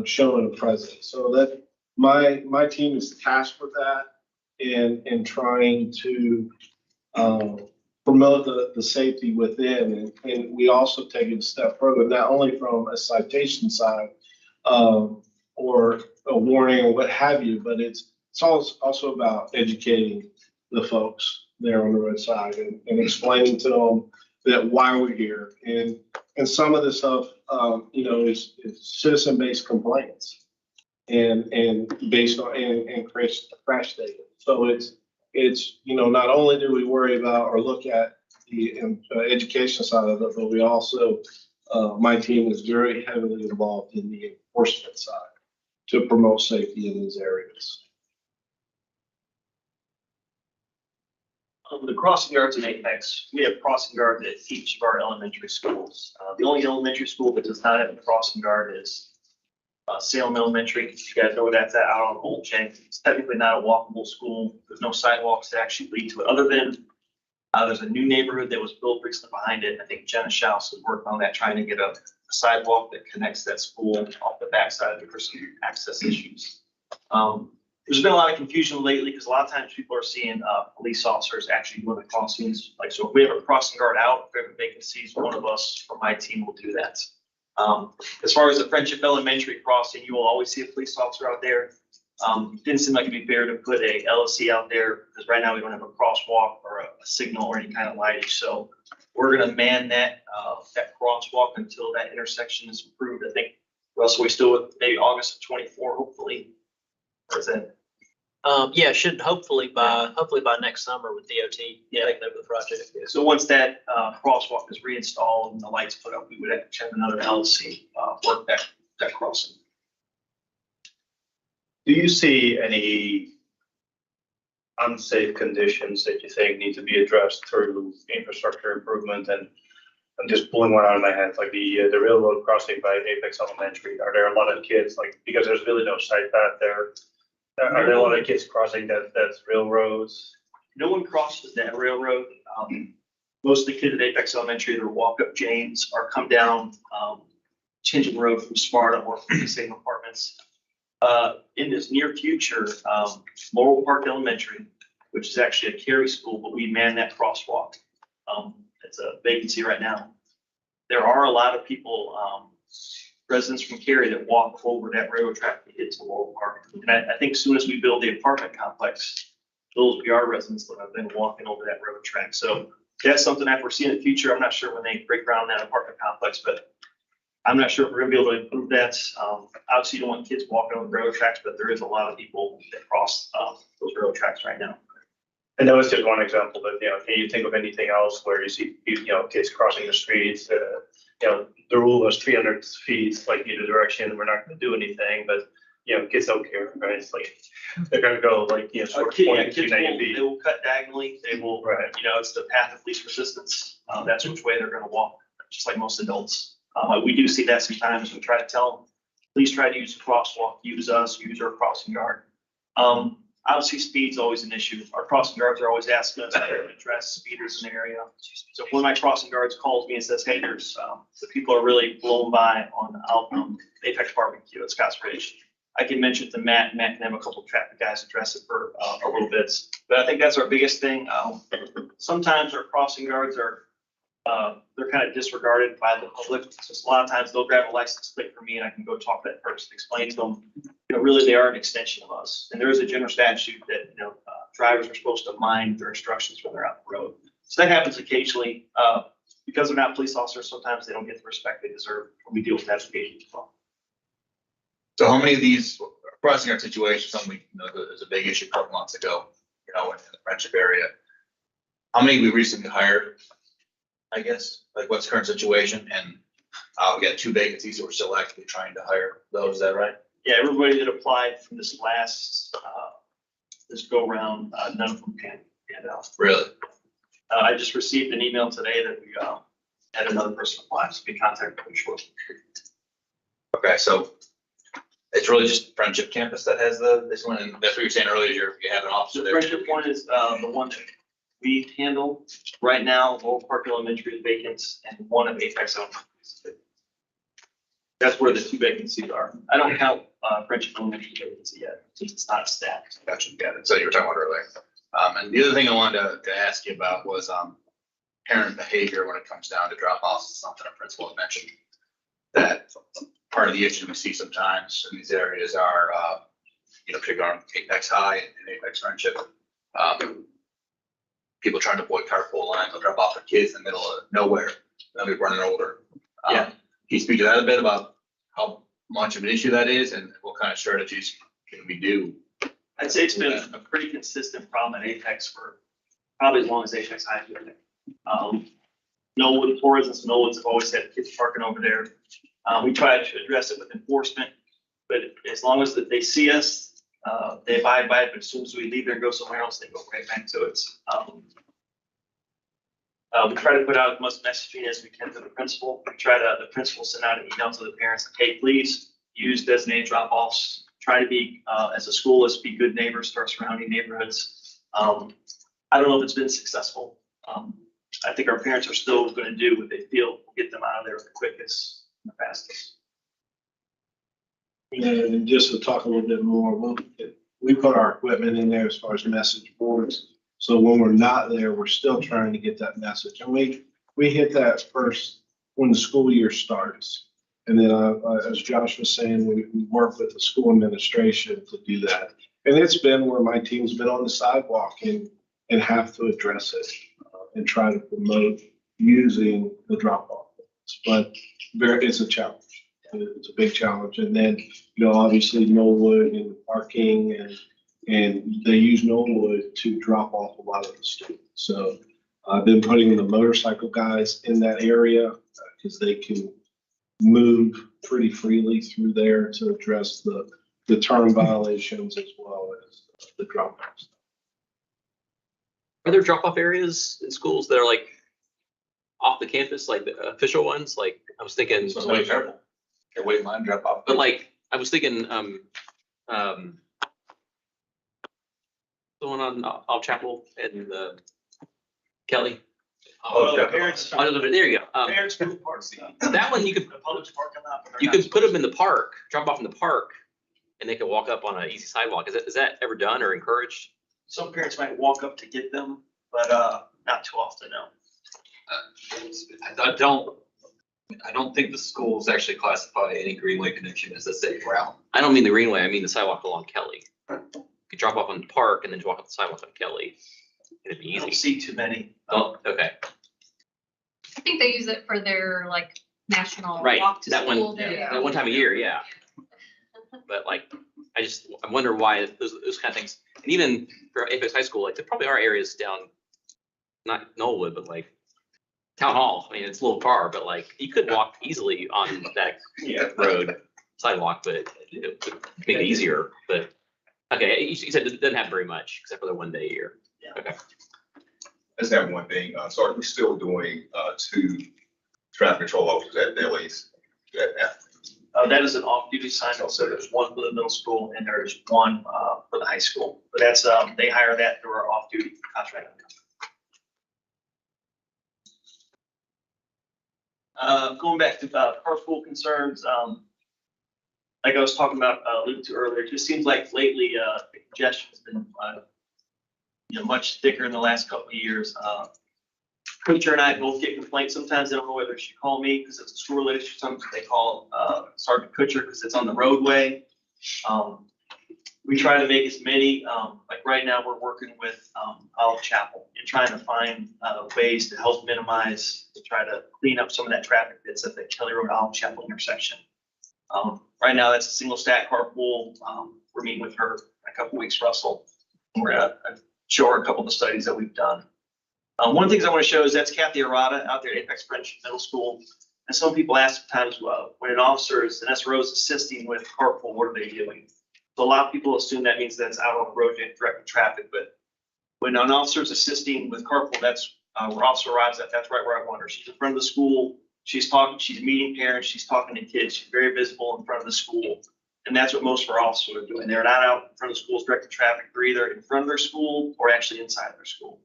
showing a presence. So that my team is tasked with that and trying to promote the safety within. And we also take it a step further, not only from a citation side or a warning or what have you, but it's also about educating the folks there on the roadside and explaining to them that why we're here. And some of this stuff, is citizen-based complaints and based on and crash data. So it's not only do we worry about or look at the education side of it, but we also, my team is very heavily involved in the enforcement side to promote safety in these areas. Of the crossing guards in Apex, we have crossing guards at each of our elementary schools. The only elementary school that does not have a crossing guard is Salem Elementary. You guys know where that's at, out on Old Jenks. It's technically not a walkable school. There's no sidewalks that actually lead to it, other than there's a new neighborhood that was built recently behind it. I think Jenna Schaus is working on that, trying to get a sidewalk that connects that school off the backside of some access issues. There's been a lot of confusion lately because a lot of times people are seeing police officers actually doing the crossings. Like, so if we have a crossing guard out, if we have a vacancies, one of us from my team will do that. As far as the Friendship Elementary crossing, you will always see a police officer out there. Didn't seem like it'd be fair to put a LSC out there because right now we don't have a crosswalk or a signal or any kind of lighting. So we're gonna man that crosswalk until that intersection is improved. I think, Russell, we still with maybe August of 24, hopefully. Or is that? Yeah, should hopefully by next summer with DOT taking over the project. So once that crosswalk is reinstalled and the lights put up, we would have another LLC work that crossing. Do you see any unsafe conditions that you think need to be addressed through infrastructure improvement? And I'm just pulling one out of my head, like the railroad crossing by Apex Elementary. Are there a lot of kids, like, because there's really no site path there? Are there a lot of kids crossing that's railroads? No one crosses that railroad. Most of the kids at Apex Elementary either walk up James or come down Chingen Road from Sparta or from the same apartments. In this near future, Laurel Park Elementary, which is actually a Cary school, but we man that crosswalk. It's a vacancy right now. There are a lot of people, residents from Cary that walk over that railroad track to get to Laurel Park. And I think as soon as we build the apartment complex, those will be our residents that have been walking over that railroad track. So that's something I foresee in the future. I'm not sure when they break ground that apartment complex, but I'm not sure if we're gonna be able to improve that. Obviously, you don't want kids walking on the railroad tracks, but there is a lot of people that cross those railroad tracks right now. And that was just one example, but, can you think of anything else where you see, kids crossing the streets? The rule was 300 feet, like either direction, we're not gonna do anything, but, kids don't care, right? It's like, they're gonna go like, sort of pointing to Kids negative. they will cut diagonally. They will, Right. it's the path of least resistance. That's which way they're gonna walk, just like most adults. We do see that sometimes. We try to tell them, please try to use a crosswalk, use us, use our crossing guard. Obviously, speed's always an issue. Our crossing guards are always asking us to address speeders in the area. So if one of my crossing guards calls me and says, hey, there's, the people are really blown by on Apex Barbecue at Scotts Ridge, I can mention it to Matt, and Matt can have a couple of traffic guys address it for a little bit. But I think that's our biggest thing. Sometimes our crossing guards are, they're kind of disregarded by the public. So a lot of times they'll grab a license plate for me and I can go talk to that person, explain to them, really they are an extension of us. And there is a general statute that, drivers are supposed to mind their instructions when they're out the road. So that happens occasionally. Because they're not police officers, sometimes they don't get the respect they deserve when we deal with that occasion as well. So how many of these crossing guard situations, something, there's a big issue a couple months ago, in the Friendship area. How many we recently hired? I guess, like what's the current situation? And we got 2 vacancies, so we're still actively trying to hire those, is that right? Yeah, everybody that applied from this last, this go round, none of them can get out. Really? I just received an email today that we had another person apply, so we contacted them shortly. Okay, so it's really just Friendship Campus that has this one, and that's what you're saying earlier, you have an officer The there. Friendship one is the one that we handle right now. Laurel Park Elementary is vacant and one of Apex Elementary. That's where the 2 vacancies are. I don't count Friendship Elementary vacancy yet, since it's not stacked. Gotcha, got it. So you were talking about earlier. And the other thing I wanted to ask you about was parent behavior when it comes down to drop offs. Something a principal had mentioned. That part of the issue we see sometimes in these areas are, particularly on Apex High and Apex Friendship. People trying to avoid carpool lines, they'll drop off their kids in the middle of nowhere, they'll be running over. Yeah. Can you speak to that a bit about how much of an issue that is and what kind of strategies can we do? I'd say it's been a pretty consistent problem at Apex for probably as long as Apex High has been there. Knollwood, for instance, Knollwood's have always had kids parking over there. We try to address it with enforcement, but as long as that they see us, they abide by it. But as soon as we leave there and go somewhere else, they go right back to it. We try to put out as much messaging as we can to the principal. The principal send out an email to the parents, hey, please use designated drop-offs. Try to be, as a school, let's be good neighbors to our surrounding neighborhoods. I don't know if it's been successful. I think our parents are still going to do what they feel will get them out of there the quickest and the fastest. And just to talk a little bit more, we put our equipment in there as far as message boards. So when we're not there, we're still trying to get that message. And we hit that first when the school year starts. And then, as Josh was saying, we work with the school administration to do that. And it's been where my team's been on the sidewalk and have to address it and try to promote using the drop-off. But it's a challenge. It's a big challenge. And then, obviously Knollwood and parking and they use Knollwood to drop off a lot of the students. So I've been putting the motorcycle guys in that area because they can move pretty freely through there to address the turn violations as well as the drop-offs. Are there drop-off areas in schools that are like off the campus, like the official ones? Like I was thinking. So wait, careful. You're waiting line drop off. But like, I was thinking, the one on Old Chapel and Kelly. Parents. Oh, there you go. Parents group parks. That one you could, The public's parking lot. but they're you not could put them in the park, drop off in the park, and they could walk up on an easy sidewalk. Is that ever done or encouraged? Some parents might walk up to get them, but not too often, no. I don't think the schools actually classify any Greenway connection as a safe route. I don't mean the greenway, I mean the sidewalk along Kelly. You could drop off on the park and then just walk up the sidewalk on Kelly. It'd be You don't easy. see too many. Oh, okay, I think they use it for their like national right, walk to that school one, day. that one time a year, yeah. But like, I wonder why those kind of things, and even for Apex High School, like there probably are areas down, not Knollwood, but like Town Hall. I mean, it's a little far, but like you could walk easily on that road sidewalk, but it would make it easier. But okay, you said it doesn't have very much except for the one day a year. Yeah. Okay. I just have one thing. So we're still doing 2 traffic control officers at Billy's. That is an off-duty sign, so there's one for the middle school and there's one for the high school. But that's, they hire that through our off-duty contract. Going back to carpool concerns, like I was talking about, alluded to earlier, it just seems like lately the congestion's been much thicker in the last couple of years. Kutcher and I both get complaints. Sometimes they don't know whether she call me because it's a school related issue. Sometimes they call Sergeant Kutcher because it's on the roadway. We try to make as many, like right now, we're working with Olive Chapel and trying to find ways to help minimize, to try to clean up some of that traffic that's at the Kelly Road Olive Chapel intersection. Right now, that's a single stack carpool. We're meeting with her in a couple weeks, Russell. We're gonna show her a couple of the studies that we've done. One of the things I want to show is that's Kathy Arata out there at Apex French Middle School. And some people ask sometimes, well, when an officer is, an SRO is assisting with carpool, what are they doing? So a lot of people assume that means that's out on the road directing traffic, but when an officer is assisting with carpool, that's where Officer arrives at, that's right where I want her. She's in front of the school, she's talking, she's meeting parents, she's talking to kids, she's very visible in front of the school. And that's what most of our officers are doing. They're not out in front of schools directing traffic, they're either in front of their school or actually inside of their school.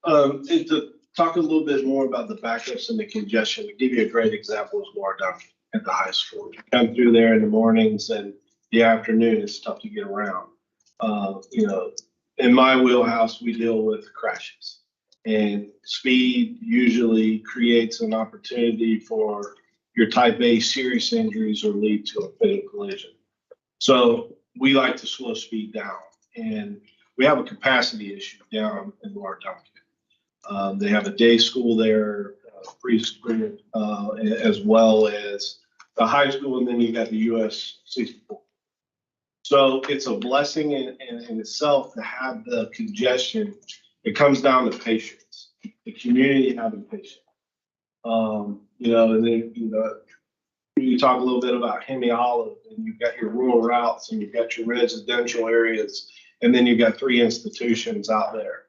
And to talk a little bit more about the backups and the congestion, to give you a great example is Laura Duncan at the high school. You come through there in the mornings and the afternoon, it's tough to get around. In my wheelhouse, we deal with crashes. And speed usually creates an opportunity for your type A serious injuries or lead to a fatal collision. So we like to slow speed down. And we have a capacity issue down in Laura Duncan. They have a day school there, preschool, as well as the high school, and then you got the US 64. So it's a blessing in itself to have the congestion. It comes down to patience, the community having patience. And then, you talk a little bit about Hemi Olive, and you've got your rural routes, and you've got your residential areas, and then you've got 3 institutions out there.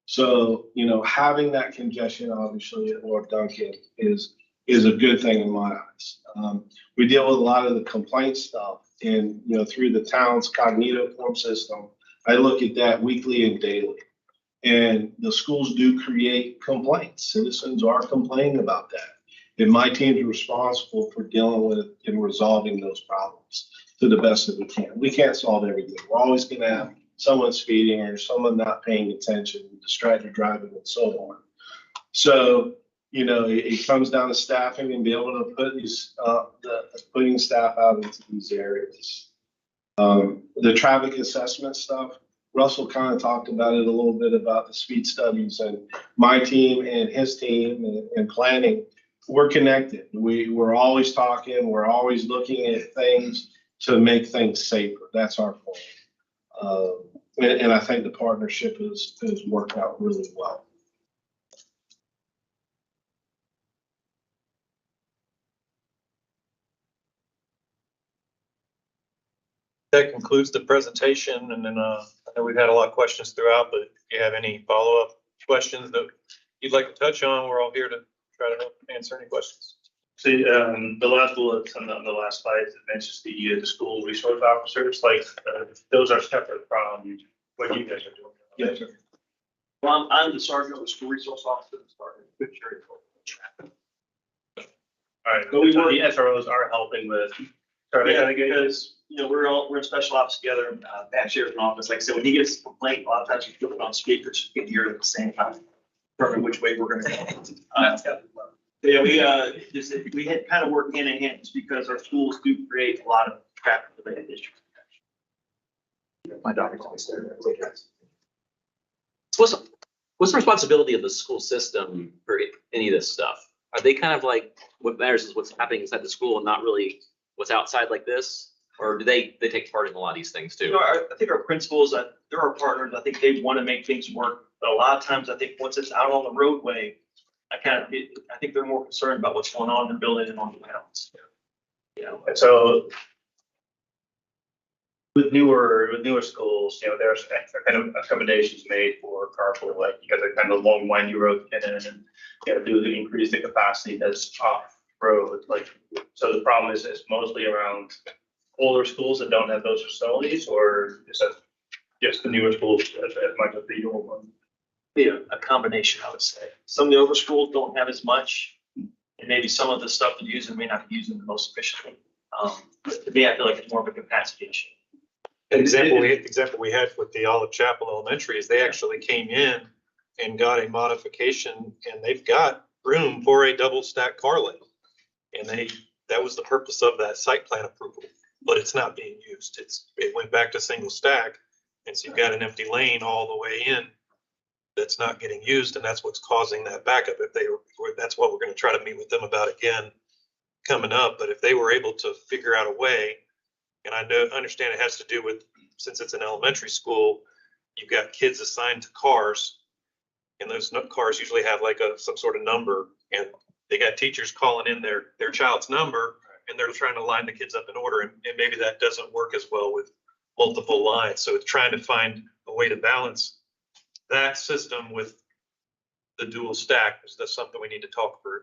So, having that congestion, obviously, at Lord Duncan is a good thing in my eyes. We deal with a lot of the complaint stuff and, through the town's Cognito form system, I look at that weekly and daily. And the schools do create complaints. Citizens are complaining about that. And my team is responsible for dealing with and resolving those problems to the best that we can. We can't solve everything. We're always going to have someone speeding or someone not paying attention, distracted driving and so on. So, it comes down to staffing and be able to put putting staff out into these areas. The traffic assessment stuff, Russell kind of talked about it a little bit about the speed studies, and my team and his team and planning, we're connected. We're always talking, we're always looking at things to make things safer. That's our plan. And I think the partnership has worked out really well. That concludes the presentation, and then I know we've had a lot of questions throughout, but if you have any follow-up questions that you'd like to touch on, we're all here to try to help answer any questions. See, the last bullet on the last slide, it mentions the school resource officers, those are separate from what you guys are doing. Yes, sir. Well, I'm the sergeant of the school resource officer. All right, But we so work- the SROs are helping with. Yeah, because, we're in special ops together, back sheriff's office. Like I said, when he gets a complaint, a lot of times we put it on speakers, you can hear it at the same time. Determine which way we're gonna go. Yeah, we had kind of worked hand in hand just because our schools do create a lot of traffic related issues. My daughter's always there. So what's the responsibility of the school system for any of this stuff? Are they kind of like, what matters is what's happening inside the school and not really what's outside like this? Or do they take part in a lot of these things too? I think our principals, they're our partners. I think they want to make things work. But a lot of times, I think once it's out on the roadway, I think they're more concerned about what's going on in the building and on the grounds. And so with newer schools, there's kind of accommodations made for carpool, like you got a kind of long windy road to get in and do to increase the capacity that's off road. So the problem is mostly around older schools that don't have those facilities, or is that just the newer schools as much as the old ones? Be a combination, I would say. Some of the older schools don't have as much, and maybe some of the stuff they're using may not be using the most efficiently. But to me, I feel like it's more of a capacity issue. An example we had with the Olive Chapel Elementary is they actually came in and got a modification, and they've got room for a double stack car lane. And that was the purpose of that site plan approval, but it's not being used. It went back to single stack. And so you've got an empty lane all the way in that's not getting used, and that's what's causing that backup. That's what we're going to try to meet with them about again coming up. But if they were able to figure out a way, and I understand it has to do with, since it's an elementary school, you've got kids assigned to cars, and those cars usually have some sort of number, and they got teachers calling in their child's number, and they're trying to line the kids up in order, and maybe that doesn't work as well with multiple lines. So it's trying to find a way to balance that system with the dual stack. That's something we need to talk through.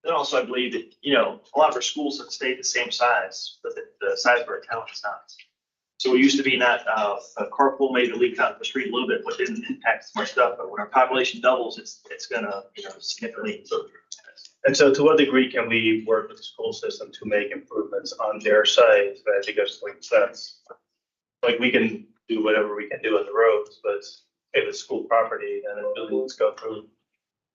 And also, I believe that, a lot of our schools have stayed the same size, but the size of our town is not. So we used to be not a carpool, maybe leak out the street a little bit, but didn't impact much stuff. But when our population doubles, it's gonna, significantly. And so to what degree can we work with the school system to make improvements on their side? Because we can do whatever we can do on the roads, but if it's school property, then the buildings go through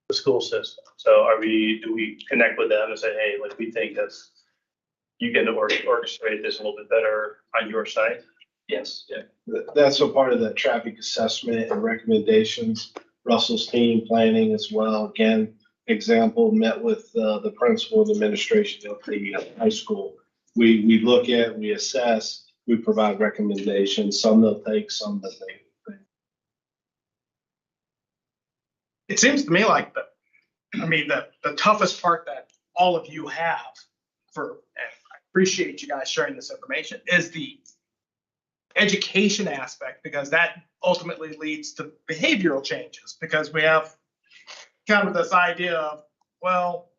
the school system. So do we connect with them and say, hey, we think that's, you can orchestrate this a little bit better on your side? Yes. Yeah. That's a part of the traffic assessment and recommendations. Russell's team planning as well. Again, example, met with the principal and administration of the high school. We look at, we assess, we provide recommendations. Some they'll take, some that they. It seems to me like the toughest part that all of you have and I appreciate you guys sharing this information, is the education aspect, because that ultimately leads to behavioral changes, because we have kind of this idea of, well,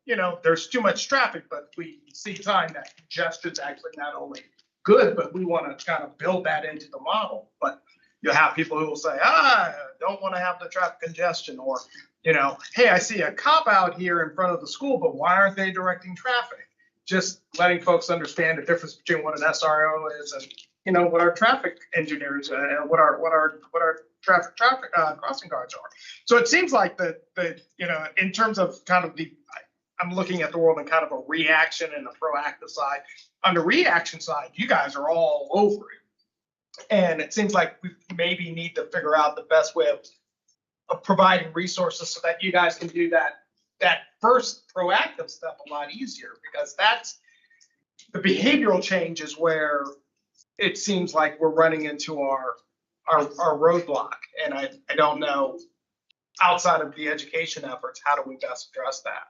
there's too much traffic, but we see time that congestion's actually not only good, but we want to kind of build that into the model. But you'll have people who will say, I don't want to have the traffic congestion, or, hey, I see a cop out here in front of the school, but why aren't they directing traffic? Just letting folks understand the difference between what an SRO is and, what our traffic engineers, what our traffic crossing guards are. So it seems like in terms of kind of I'm looking at the world in kind of a reaction and a proactive side. On the reaction side, you guys are all over it. And it seems like we maybe need to figure out the best way of providing resources so that you guys can do that first proactive step a lot easier, because that's the behavioral changes where it seems like we're running into our roadblock. And I don't know, outside of the education efforts, how do we best address that?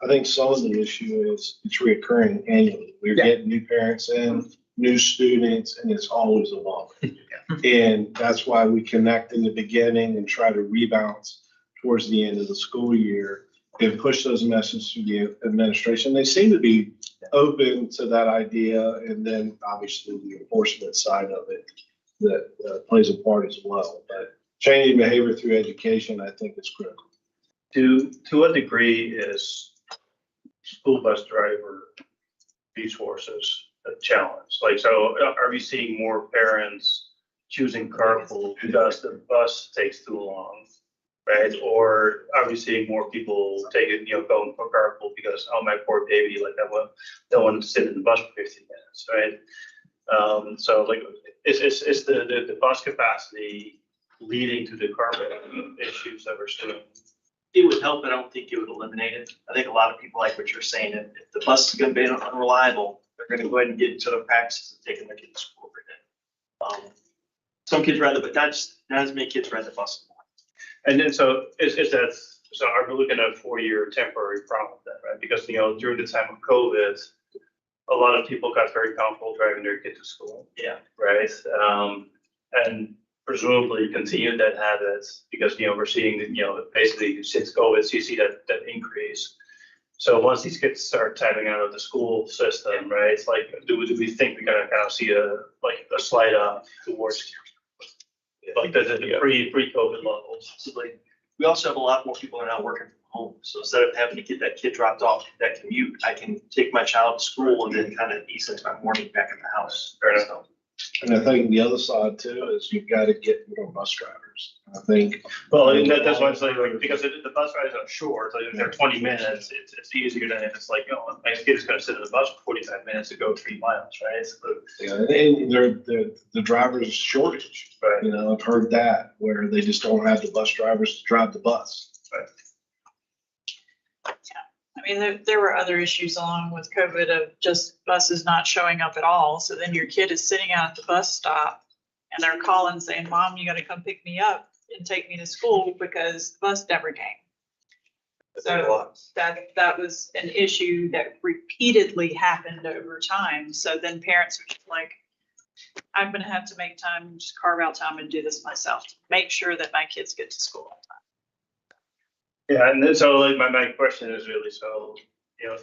I think some of the issue is it's reoccurring annually. We're getting new parents in, new students, and it's always evolving. And that's why we connect in the beginning and try to rebalance towards the end of the school year and push those messages through the administration. They seem to be open to that idea, and then obviously the enforcement side of it that plays a part as well. But changing behavior through education, I think, is critical. To what degree is school bus driver resources a challenge? Like, so are we seeing more parents choosing carpool because the bus takes too long, right? Or are we seeing more people taking, going for carpool because, oh, my poor baby, like I don't want to sit in the bus for 15 minutes, right? So like, is the bus capacity leading to the carpool issues that we're seeing? It would help, but I don't think it would eliminate it. I think a lot of people like what you're saying. If the bus is going to be unreliable, they're going to go ahead and get into the practice of taking their kids to school every day. Some kids rather, but not as many kids ride the bus. And then, so are we looking at a 4-year temporary problem then, right? Because, during the time of COVID, a lot of people got very comfortable driving their kid to school. Yeah. Right. And presumably continue that habit because, we're seeing that, basically since COVID, you see that increase. So once these kids start tapping out of the school system, right, it's like, do we think we're gonna kind of see a slide up towards like the pre-COVID levels? Possibly. We also have a lot more people that are now working from home. So instead of having to get that kid dropped off, that commute, I can take my child to school and then kind of ease into my morning back in the house. Fair enough. And I think the other side too is you've got to get more bus drivers. I think. Well, and that's why I'm saying, like, because the bus rides are short, so if they're 20 minutes, it's easier than if it's like, my kid is gonna sit in the bus for 45 minutes to go 3 miles, right? Yeah, and the drivers shortage. Right. I've heard that where they just don't have the bus drivers to drive the bus. Right. I mean, there were other issues along with COVID of just buses not showing up at all. So then your kid is sitting out at the bus stop and they're calling saying, Mom, you got to come pick me up and take me to school because the bus never came. So that was an issue that repeatedly happened over time. So then parents are just like, I'm going to have to make time, just carve out time and do this myself to make sure that my kids get to school. Yeah, and then, so like my question is really, so,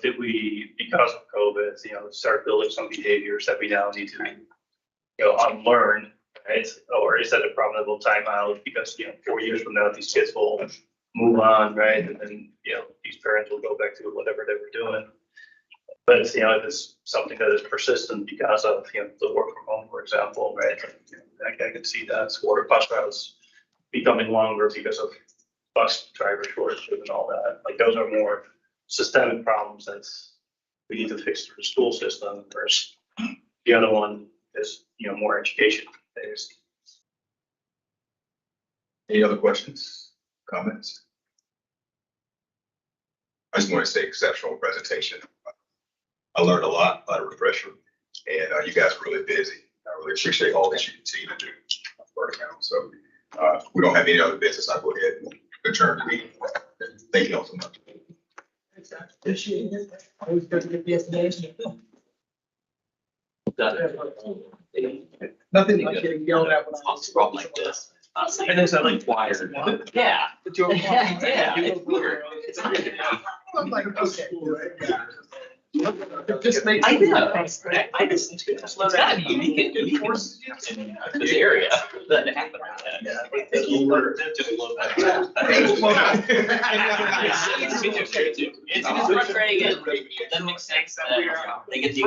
did we, because of COVID, start building some behaviors that we now need to, unlearn, right? Or is that a problem that will time out because, 4 years from now, these kids will move on, right? And then, these parents will go back to whatever they were doing. But, if it's something that is persistent because of, the work from home, for example, right? I can see that, or bus routes becoming longer because of bus driver shortage and all that. Like, those are more systemic problems that we need to fix through the school system first. The other one is, more education based. Any other questions, comments? I just want to say exceptional presentation. I learned a lot of refresher, and you guys are really busy. I really appreciate all that you continue to do. So we don't have any other business. I'll go ahead and adjourn the meeting. Thank you all so much. Appreciate it. Always good to get the explanation. Got it. Nothing like getting yelled at when I was. Problem like this. Not saying And then so like it's wired. Yeah. Yeah, it's weird. It's weird. I'm like, okay. It just makes. I know. I just, it's gotta be unique in this area that happened. It's frustrating. It doesn't make sense that they get the